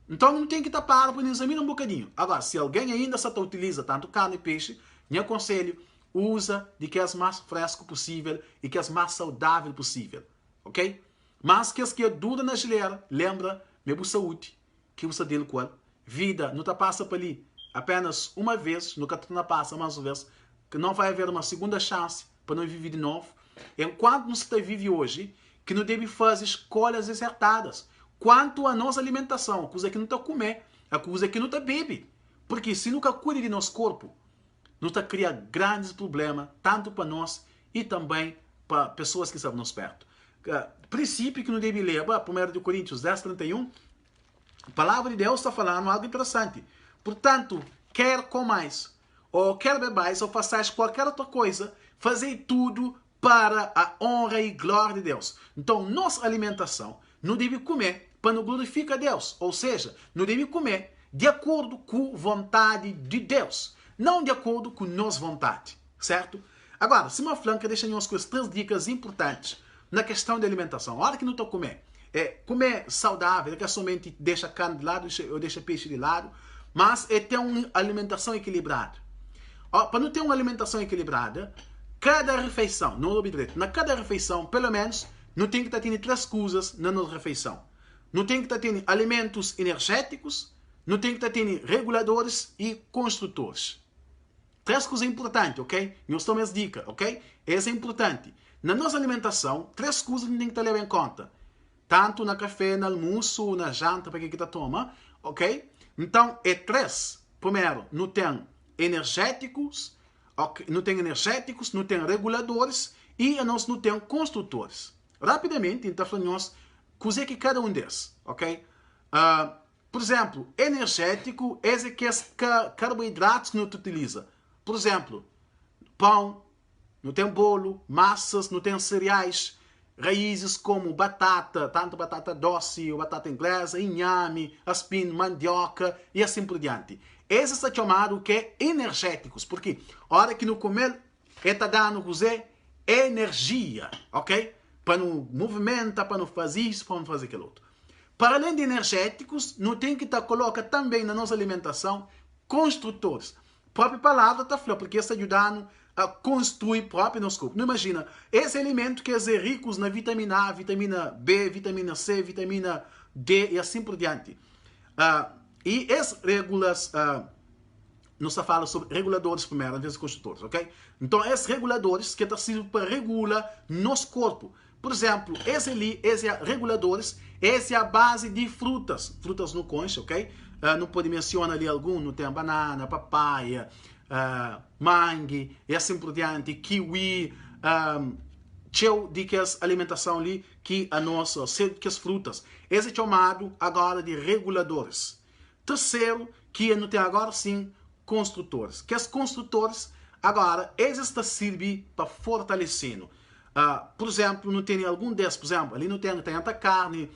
Então não tem que tapar para examinar um bocadinho. Agora, se alguém ainda só utiliza tanto carne e peixe, eu aconselho, usa de que é mais fresco possível e que é mais saudável possível. Ok? Mas que as que dura na geleira, lembra, mesmo saúde, que você dele com vida, não está passa para ali apenas uma vez, nunca não passa mais uma vez, que não vai haver uma segunda chance para não viver de novo. Enquanto não se vive hoje, que não deve fazer escolhas acertadas quanto à nossa alimentação, a coisa que não está comer, a coisa que não está bebe. Porque se nunca cuida de nosso corpo, não está cria grandes problemas, tanto para nós e também para pessoas que estão nos perto. Princípio que não deve ler, 1 Coríntios 10, 31, a palavra de Deus está falando algo interessante. Portanto, quer comais, ou quer bebais, ou façais qualquer outra coisa, fazei tudo para a honra e glória de Deus. Então, nossa alimentação não deve comer para não glorificar a Deus. Ou seja, não deve comer de acordo com a vontade de Deus. Não de acordo com nossa vontade. Certo? Agora, se uma flanca deixa-nos com as 3 dicas importantes na questão de alimentação. A hora que não estou comendo, comer saudável, é que somente deixa carne de lado ou deixa peixe de lado, mas é ter uma alimentação equilibrada. Para não ter uma alimentação equilibrada, cada refeição, não direito, na cada refeição, pelo menos, não tem que estar tendo 3 coisas na nossa refeição. Não tem que estar tendo alimentos energéticos, não tem que estar tendo reguladores e construtores. 3 coisas importantes, ok? Nós estamos as dicas, ok? Essa é importante. Na nossa alimentação, 3 coisas não tem que estar levando em conta. Tanto na café, no almoço, na janta, para quem está toma, ok? Então, é 3. Primeiro, não tem energéticos, okay? Não tem reguladores e nós não temos construtores. Rapidamente, então, falamos coisa que cada um desses, ok? Por exemplo, energético é aqueles carboidratos que não utiliza. Por exemplo, pão, não tem bolo, massas, não tem cereais, raízes como batata, tanto batata doce, ou batata inglesa, inhame, aspim, mandioca e assim por diante. Esses são chamados que energéticos, porque a hora que não comer, está dando energia, ok? Para não movimentar, para não fazer isso, para não fazer aquilo outro. Para além de energéticos, não tem que colocar também na nossa alimentação construtores. A própria palavra está falando, porque está ajudando a construir próprio nosso corpo. Não imagina, esse alimento que é ricos na vitamina A, vitamina B, vitamina C, vitamina D e assim por diante. E as regulas, não se fala sobre reguladores primeiro, às vezes construtores, ok? Então, esses reguladores que estão sendo para regular nosso corpo. Por exemplo, esses reguladores, essa é a base de frutas. Frutas no concha, ok? Não pode mencionar ali algum, não tem banana, papaya, mangue e assim por diante, kiwi, cheio de que as alimentação ali, que a nossa, que as frutas. Esse é chamado agora de reguladores. Terceiro, que não tem agora sim construtores. Que os construtores, agora, eles estão servindo para fortalecendo. por exemplo, não tem algum desses, por exemplo, ali não tem carne,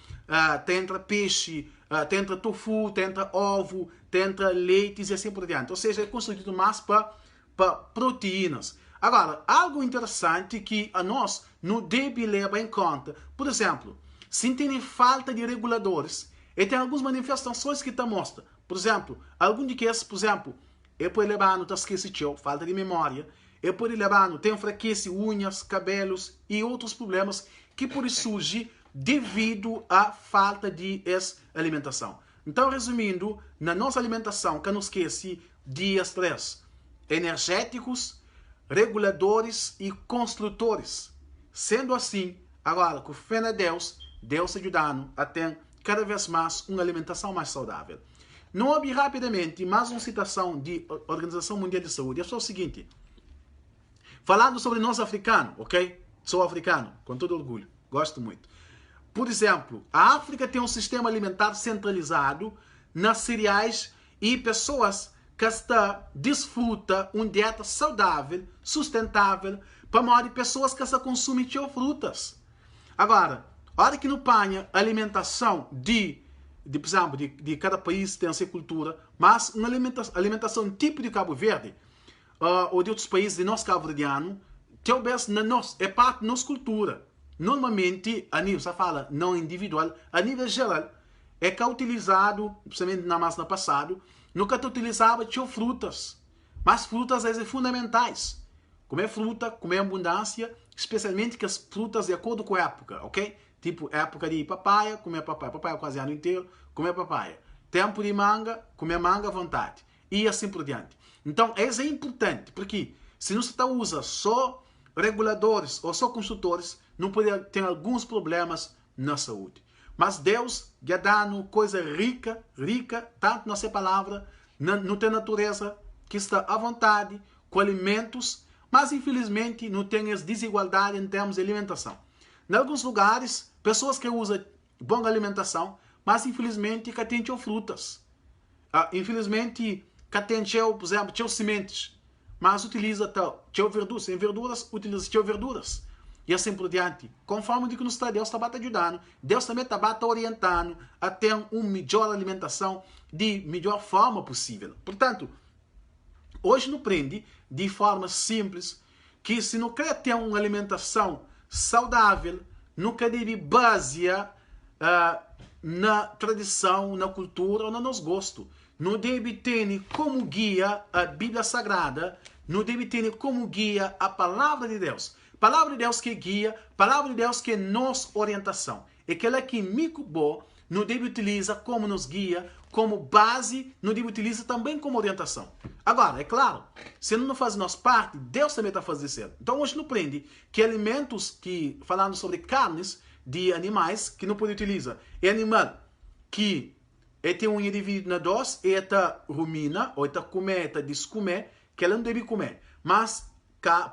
tem peixe, tem tofu, tem ovo, tem leites e assim por diante. Ou seja, é construído mais para proteínas. Agora, algo interessante que a nós não deve levar em conta, por exemplo, se tem falta de reguladores, e tem algumas manifestações que mostram, por exemplo, algum de que esses, por exemplo, pode levar no esquecimento, falta de memória, pode levar no tem enfraquece unhas, cabelos e outros problemas que podem surgir devido à falta de alimentação. Então, resumindo, na nossa alimentação, que não esquece dias 3, energéticos, reguladores e construtores. Sendo assim, agora, com fé em Deus, Deus ajudando a ter cada vez mais uma alimentação mais saudável. Não ouvi rapidamente mais uma citação de Organização Mundial de Saúde. É só o seguinte. Falando sobre nós africanos, ok? Sou africano, com todo orgulho. Gosto muito. Por exemplo, a África tem um sistema alimentar centralizado nas cereais e pessoas que desfrutam uma dieta saudável, sustentável, para a maioria de pessoas que consumem frutas. Agora, a hora que não panha alimentação por exemplo, de cada país tem a sua cultura, mas uma alimentação tipo de Cabo Verde, ou de outros países de nós cabo-verdiano, talvez é parte da nossa cultura. Normalmente, a nível, você fala, não individual, a nível geral, é que é utilizado, principalmente mais no passado, nunca utilizava frutas. Mas frutas são fundamentais. Comer fruta, comer abundância, especialmente que as frutas de acordo com a época, ok? Tipo, época de papaya, comer papaya quase o ano inteiro, comer papaya. Tempo de manga, comer manga à vontade. E assim por diante. Então, isso é importante, porque se não se usa só reguladores ou só construtores, não pode ter alguns problemas na saúde. Mas Deus já dá coisa rica, tanto na sua palavra, na natureza, que está à vontade, com alimentos, mas infelizmente não tem essa desigualdade em termos de alimentação. Em alguns lugares, pessoas que usam boa alimentação, mas infelizmente que tem frutas. Infelizmente que tem, por exemplo, sementes, mas utiliza verduras. Em verduras, utiliza verduras. E assim por diante. Conforme o que nos está, Deus está ajudando. Deus também está orientando a ter uma melhor alimentação de melhor forma possível. Portanto, hoje não aprende de forma simples que se não quer ter uma alimentação saudável, nunca deve basear na tradição, na cultura ou no nosso gosto. Não deve ter como guia a Bíblia Sagrada, não deve ter como guia a Palavra de Deus. Palavra de Deus que guia, Palavra de Deus que é nossa orientação. E aquela que muito boa, não deve utilizar como nos guia, como base, não deve utilizar também como orientação. Agora, é claro, se não faz nossa parte, Deus também está fazendo certo. Então hoje não aprende que alimentos que, falando sobre carnes de animais, que não pode utilizar. É animal que tem um indivíduo na dose, e rumina, ou comer, descomer, que ela não deve comer. Mas,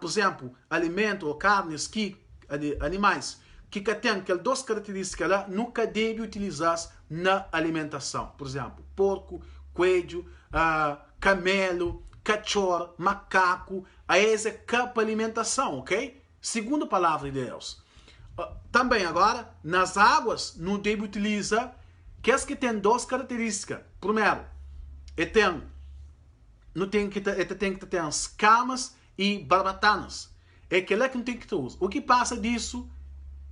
por exemplo, alimento ou carnes que, animais que têm aquelas duas características, ela nunca deve utilizar na alimentação. Por exemplo, porco, coelho, camelo, cachorro, macaco, essa é capa alimentação, ok? Segundo a palavra de Deus. Também agora, nas águas, não deve utilizar que tem duas características. Primeiro, tem que ter escamas e barbatanas. É que não tem que ter uso. O que passa disso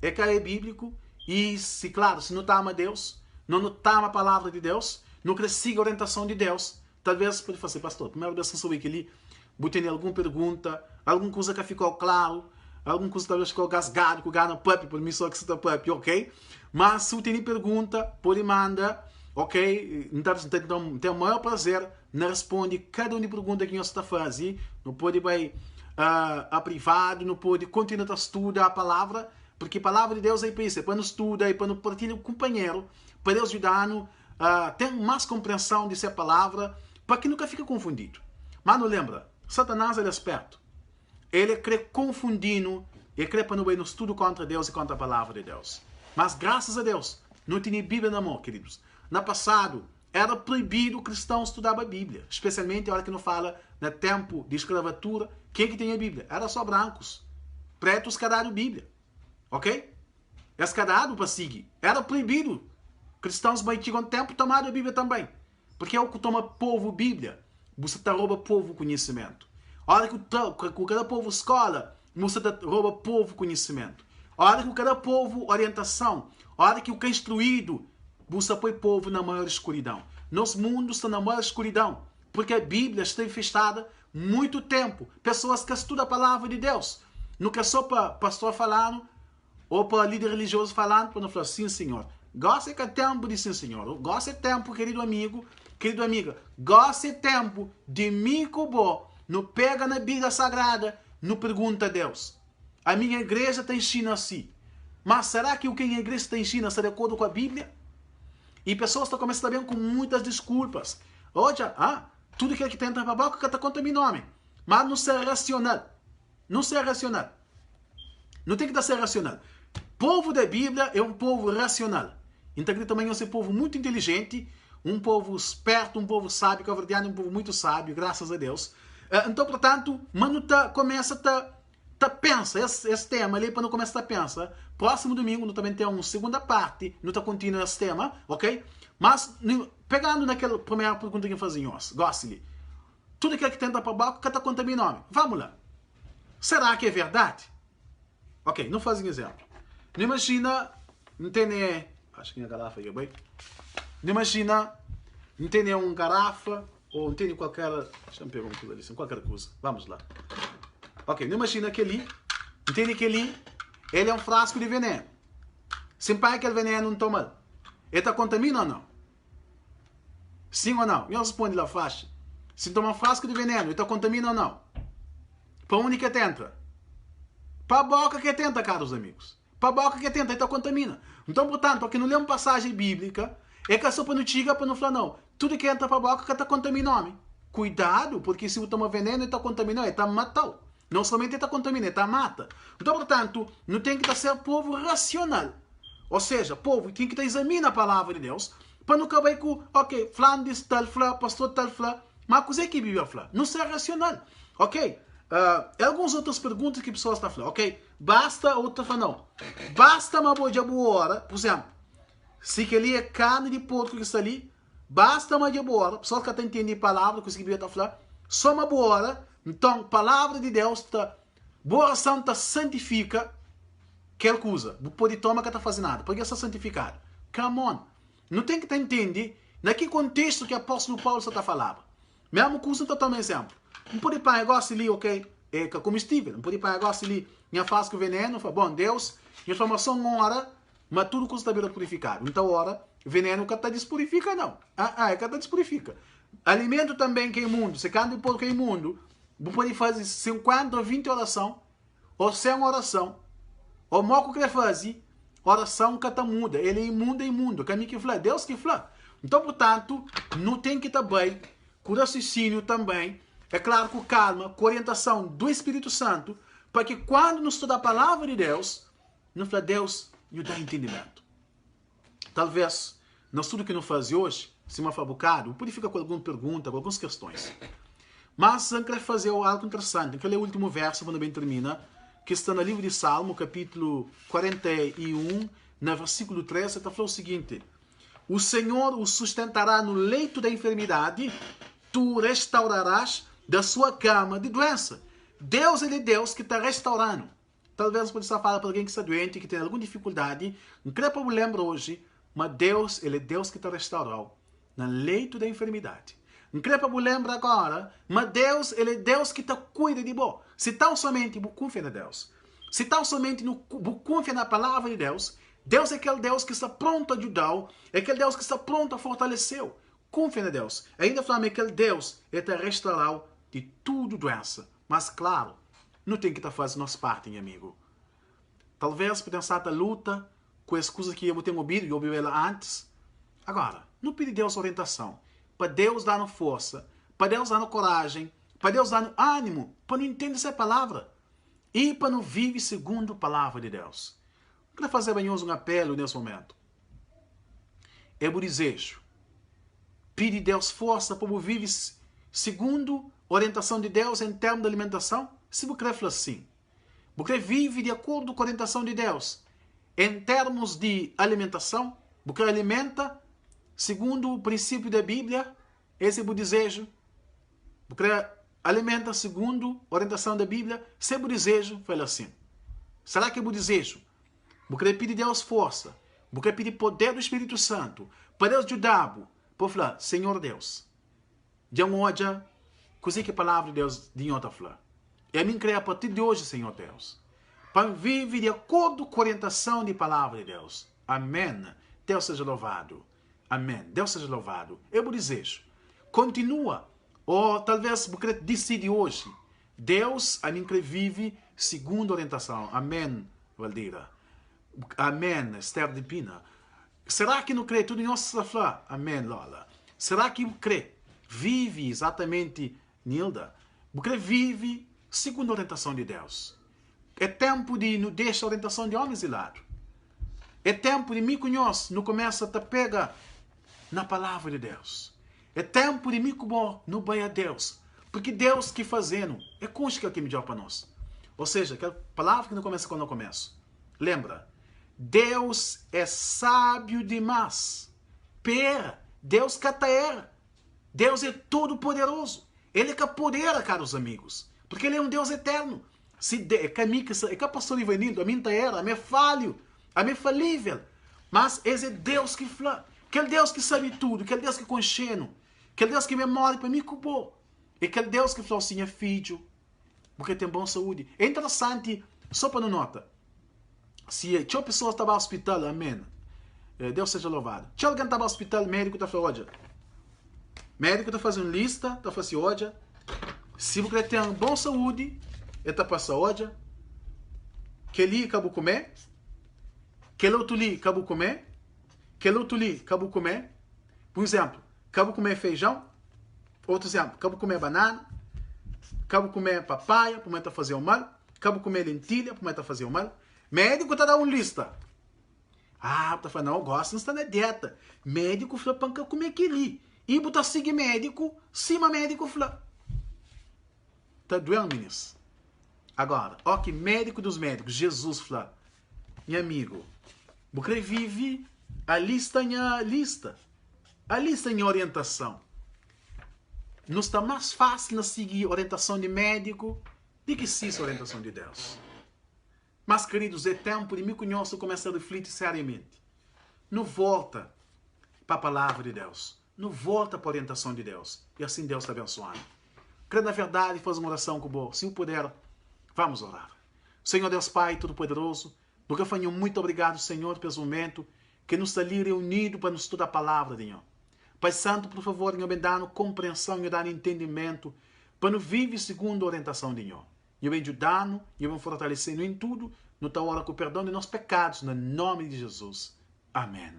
é que é bíblico e, se claro, se não ama Deus, não ama a palavra de Deus, não quer seguir a orientação de Deus, talvez pode fazer, pastor, primeiro vez que eu soube que ali, botei alguma pergunta, alguma coisa que ficou claro, alguma coisa talvez ficou gasgado, que ganha pup, por mim só que você está pup, ok? Mas se tem pergunta, pode mandar, ok? Então, tem o maior prazer em responder cada uma de perguntas que você está fazendo. Não pode ir a privado, não pode continuar a estudar a palavra, porque a palavra de Deus é para isso, é para nos estudar, é para nos partilhar com o companheiro, para Deus ajudar a ter mais compreensão de sua palavra, para que nunca fique confundido. Mas não lembra, Satanás é esperto. Ele crê confundindo, ele crê para não ir no estudo contra Deus e contra a palavra de Deus. Mas graças a Deus, não tinha Bíblia na mão, queridos. No passado, era proibido o cristão estudar a Bíblia, especialmente a hora que não fala no tempo de escravatura. Quem que tinha a Bíblia? Era só brancos. pretos que dado a Bíblia. Ok? Eles que dado para seguir. Era proibido. Cristãos mais antigos tempo tomaram a Bíblia também. Porque é o que toma povo Bíblia. Você tá rouba povo conhecimento. A hora que cada povo escola, você tá rouba povo conhecimento. A hora que cada povo orientação. A hora que o que é instruído, você põe povo na maior escuridão. Nosso mundo está na maior escuridão. Porque a Bíblia está fechada muito tempo. Pessoas que estudam a palavra de Deus. Não é só para pastor falando, ou para líder religioso falando, para não falar, sim, senhor. Gosta que é tempo de sim, senhor. Gosta é tempo, querido amigo, querida amiga. Gosta é tempo de mim cubo. Não pega na Bíblia Sagrada, não pergunta a Deus. A minha igreja está ensina assim. Mas será que o que a igreja está ensina está de acordo com a Bíblia? E pessoas estão começando também com muitas desculpas. Hoje, tudo que tenta para boca que está contaminando homem. Mas não ser racional. Não ser racional. Não tem que ser racional. Povo da Bíblia é um povo racional. Então também é um povo muito inteligente, um povo esperto, um povo sábio, caverdiano, um povo muito sábio, graças a Deus. Então, portanto, mano, começa a pensar, esse tema ali, para não começar a pensar. Próximo domingo, nós também temos uma segunda parte, não está continuando esse tema, ok? Mas, pegando naquela primeira pergunta que eu fazia, goste-lhe. Tudo que tenta para baixo, que está contaminando. Vamos lá. Será que é verdade? Ok, não faz um exemplo. Não imagina, não tem nem... Acho que é a garrafa aí, bem? Não imagina, não tem nem uma garrafa, ou não tem qualquer... Deixa eu pegar uma coisa ali, qualquer coisa. Vamos lá. Ok, não imagina aquele, entende que ele é um frasco de veneno. Sem pai aquele veneno não toma. Ele está contaminado ou não? Sim ou não? Eu respondo lá faixa. Se toma um frasco de veneno, ele está contaminado ou não? Para onde que tenta? Para a boca que tenta, caros amigos. Para a boca que tenta, ele está contaminado. Então, portanto, aqui não lê uma passagem bíblica, é que a sopa não chega para não falar, não. Tudo que entra para a boca que está contaminado. Cuidado, porque se você toma veneno, ele está contaminado, ele está matando. Não somente ele está contaminado, ele está mata. Então, portanto, não tem que ser povo racional. Ou seja, povo tem que examinar a palavra de Deus para não acabar com, ok, fulano diz tal, fulano, pastor tal, fulano. Mas coisa que a Bíblia fala? Não ser racional. Ok? Algumas outras perguntas que pessoas estão falando. Ok? Basta, outra fala não. Basta uma boa hora, por exemplo, se que ali é carne de porco que está ali, basta uma boa hora, pessoas que estão entendendo a palavra, que a Bíblia está falando, só uma boa hora. Então, a palavra de Deus, boa oração santifica qualquer coisa. Não pode tomar que está fazendo nada, porque está santificado. Come on. Não tem que entender naquele contexto que o apóstolo Paulo está falando. Mesmo coisa, então, toma exemplo. Não pode pagar negócio ali, ok? É comestível. Não pode pagar negócio ali, minha faz com veneno. Bom, Deus, informação uma hora, mas tudo custa bem purificado. Então, hora, veneno que está despurifica, não. É que está despurifica. Alimento também que é imundo. Se carne de porco que é imundo, você pode fazer 50 ou 20 oração, ou 100 oração, ou moco que ele faz, oração que está muda. Ele é imundo. Caminho que fala, Deus que fala. Então, portanto, não tem que estar bem, com raciocínio também, é claro, com calma, com orientação do Espírito Santo, para que quando nos estuda a palavra de Deus, não fala, Deus, nos dá entendimento. Talvez, no estudo que não faz hoje, se me for bocado, pode ficar com alguma pergunta, com algumas questões. Mas eu quero fazer algo interessante. Aquele último verso, quando bem termina, que está no livro de Salmo, capítulo 41, no versículo 13, está falando o seguinte: o Senhor o sustentará no leito da enfermidade, tu restaurarás da sua cama de doença. Deus, ele é Deus que está restaurando. Talvez você possa falar para alguém que está doente, que tem alguma dificuldade, não creio para eu lembrar hoje, mas Deus, ele é Deus que está restaurando no leito da enfermidade. Não creio para eu lembrar agora, mas Deus, ele é Deus que está cuida de você. Se tão somente você confia em Deus, se tão somente você confia na palavra de Deus, Deus é aquele Deus que está pronto a ajudar, é aquele Deus que está pronto a fortalecer. Confia em Deus. Ainda falamos que aquele Deus está restaurando de tudo doença. Mas claro, não tem que estar fazendo nossa parte, meu amigo. Talvez por pensar da luta com as coisas que eu tenho ouvido, eu ouvi ela antes. Agora, não pede Deus orientação. Para Deus dar força, para Deus dar coragem, para Deus dar ânimo, para não entender essa palavra. E para não viver segundo a palavra de Deus. Eu quero fazer bem um apelo nesse momento. É o desejo. Pede Deus força para viver segundo a orientação de Deus em termos de alimentação. Se você quer falar assim, Você vive de acordo com a orientação de Deus. Em termos de alimentação, você alimenta segundo o princípio da Bíblia, esse é o desejo. Você alimenta segundo a orientação da Bíblia, se o desejo foi assim. Será que é o desejo? Você pede a Deus força, você pede poder do Espírito Santo, para Deus ajudar, para falar, Senhor Deus, de hoje, coisa que a palavra de Deus de outra falar. E a mim creio a partir de hoje, Senhor Deus, para viver de acordo com a orientação da palavra de Deus. Amém. Deus seja louvado. Amém. Deus seja louvado. É o desejo. Continua. Ou talvez você decide hoje. Deus, a mim creio, vive segundo a orientação. Amém, Valdeira. Amém, Esther de Pina. Será que não crê tudo em nossa flor? Amém, Lola. Será que crê? Vive exatamente, Nilda. Você vive segundo a orientação de Deus. É tempo de não deixar a orientação de homens de lado. É tempo de me conhecer, não começa a pegar na palavra de Deus. É tempo de me conhecer, não vai a Deus. Porque Deus que fazendo é consta que é melhor para nós. Ou seja, aquela palavra que não começa quando eu começo. Lembra? Deus é sábio demais. Pera, Deus cataera. Deus é todo poderoso. Ele é capodera, caros amigos. Porque ele é um Deus eterno. É que a pastor Ivanildo, a minha era, a minha falho, a minha falível. Mas esse é Deus que fala. Aquele Deus que sabe tudo, aquele Deus que concheno, aquele Deus que me mora para me cubou. E aquele Deus que falou assim, é filho, porque tem boa saúde. É interessante, só para não nota. Se tinha pessoas que estavam no hospital, amém. Deus seja louvado. Tinha alguém que estava no hospital, médico está falando, olha. Médico está fazendo lista, está falando assim, olha. Se você tem boa saúde, ele está passando, olha. Que ali acabou comer. Que outro ali acabou comer. Que outro ali acabou comer. Por exemplo, acabou comer feijão. Outro exemplo, acabou comer banana. Acabou comer papaya, para o fazer o mal. Acabou comer lentilha, para o fazer o mal. Médico está dando uma lista. Ah, está falando, não, gosta, não está na dieta. Médico falou para comer aquele. E botar seguir médico, cima médico falou. Está doendo, meninos? Agora, ó que médico dos médicos, Jesus falou. Meu amigo, você vive a lista em a lista. A lista em orientação. Não está mais fácil seguir a orientação de médico do que sim a orientação de Deus. Mas, queridos, é tempo de me conhecer começar a refletir seriamente. Não volta para a palavra de Deus. Não volta para a orientação de Deus. E assim Deus está abençoando. Crê na verdade e faz uma oração com o se o puder, vamos orar. Senhor Deus Pai Todo-Poderoso, porque fanho muito obrigado, Senhor, pelo momento que nos está ali reunido para nos estudar a palavra, Senhor. Pai Santo, por favor, me dá compreensão e dá entendimento para nos viver segundo a orientação, Senhor. E eu ajudar-nos, e eu fortalecendo em tudo, no tal hora com o perdão de nossos pecados, no nome de Jesus. Amém.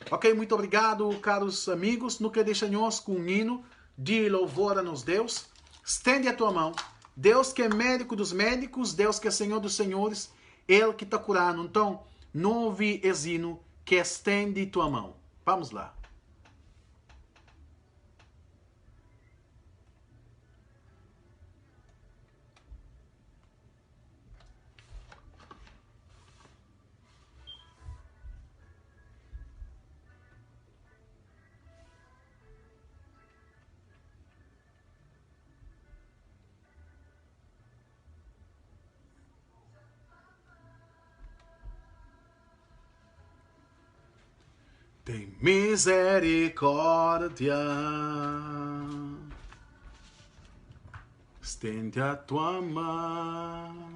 Ok, muito obrigado, caros amigos. Não quer deixar-nos com um hino de louvor a nos Deus. Estende a tua mão. Deus que é médico dos médicos, Deus que é Senhor dos senhores, Ele que está curando. Então, não ouvi esse hino que estende tua mão. Vamos lá. Tem misericórdia, estende a tua mão.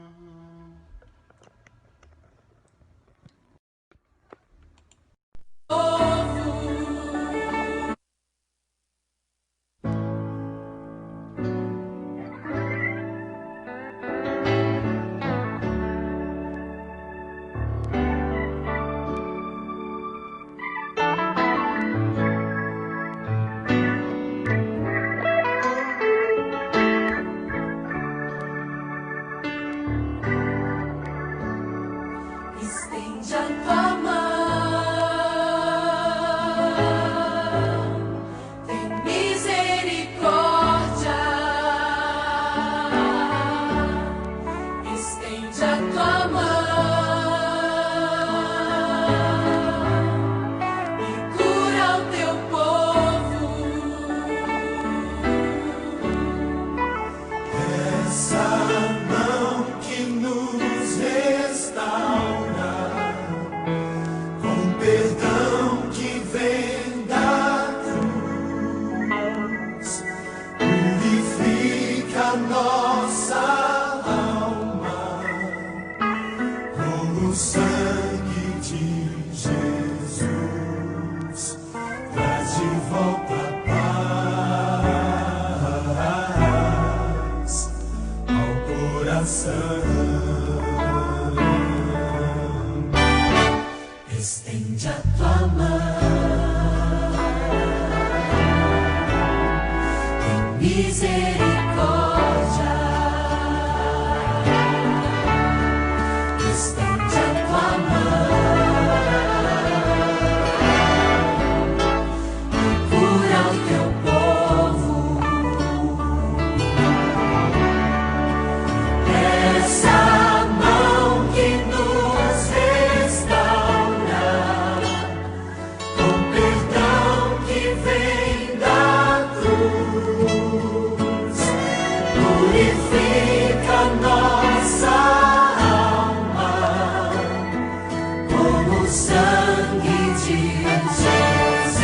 sangue de Jesus traz de volta a paz ao coração. Estende a tua mão, tem misericórdia. Estende a tua mão e cura o teu povo. Essa mão que nos restaura, com perdão que vem da cruz, purifica nossa alma como o sangue de Jesus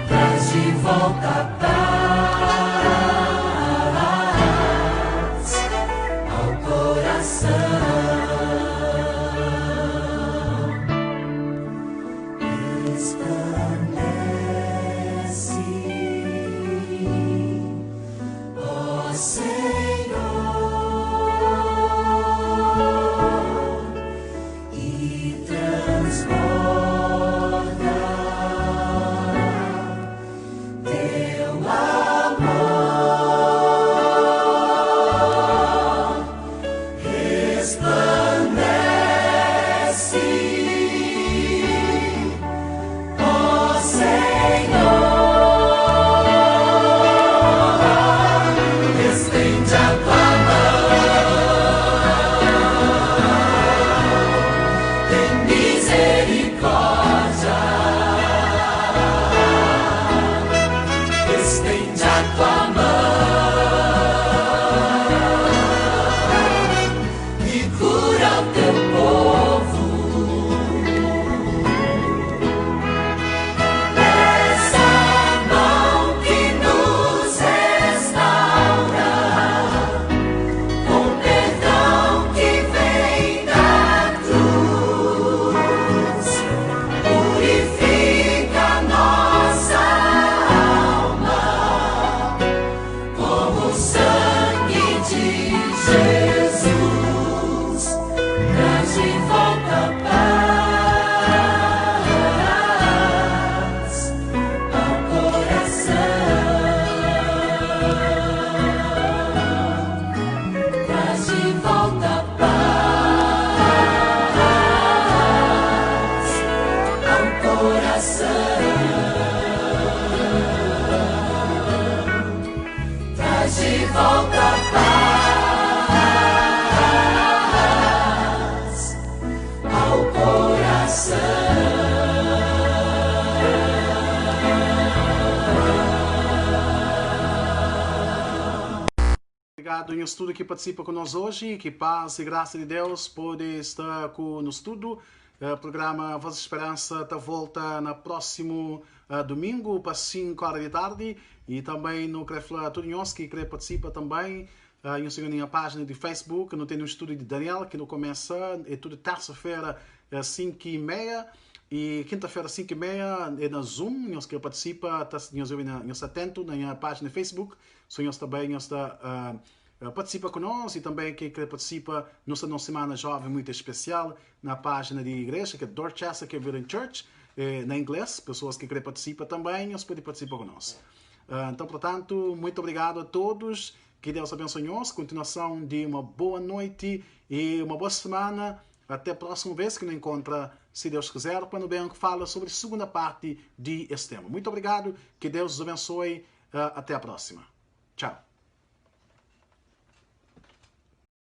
traz de volta a paz ao coração. Resplandece, ó Senhor, e transborda teu amor. Resplandece, ó Senhor, estende a tua mão, tem misericórdia. Estende a tua mão e cura o teu povo. Essa mão que nos restaura, com perdão que vem da cruz, purifica nossa alma como o sangue de Jesus traz de volta a paz ao coração. Traz de volta a paz ao coração. Traz de volta a paz ao coração. Obrigado em estudo que participa conosco hoje. Que paz e graça de Deus pode estar com no estudo. O programa Voz de Esperança está volta no próximo domingo, para 5 horas da tarde. E também no quero falar a todos nós que querem participar também. Em minha página de Facebook, não tem um estudo de Daniel que não começa, é tudo terça-feira, 5h30. E quinta-feira, 5h30, é na Zoom. Nós que participa, nós atento na minha página de Facebook. So, nós também participa conosco e também quem quer participar nossa semana jovem muito especial na página de igreja, que é Dorchester Kevin Church, na inglês. Pessoas que querem participar também, nós podem participar conosco. Então, portanto, muito obrigado a todos. Que Deus abençoe nós. Continuação de uma boa noite e uma boa semana. Até a próxima vez que nos encontra, se Deus quiser, quando bem que fala sobre a segunda parte de este tema. Muito obrigado. Que Deus os abençoe. Até a próxima. Tchau.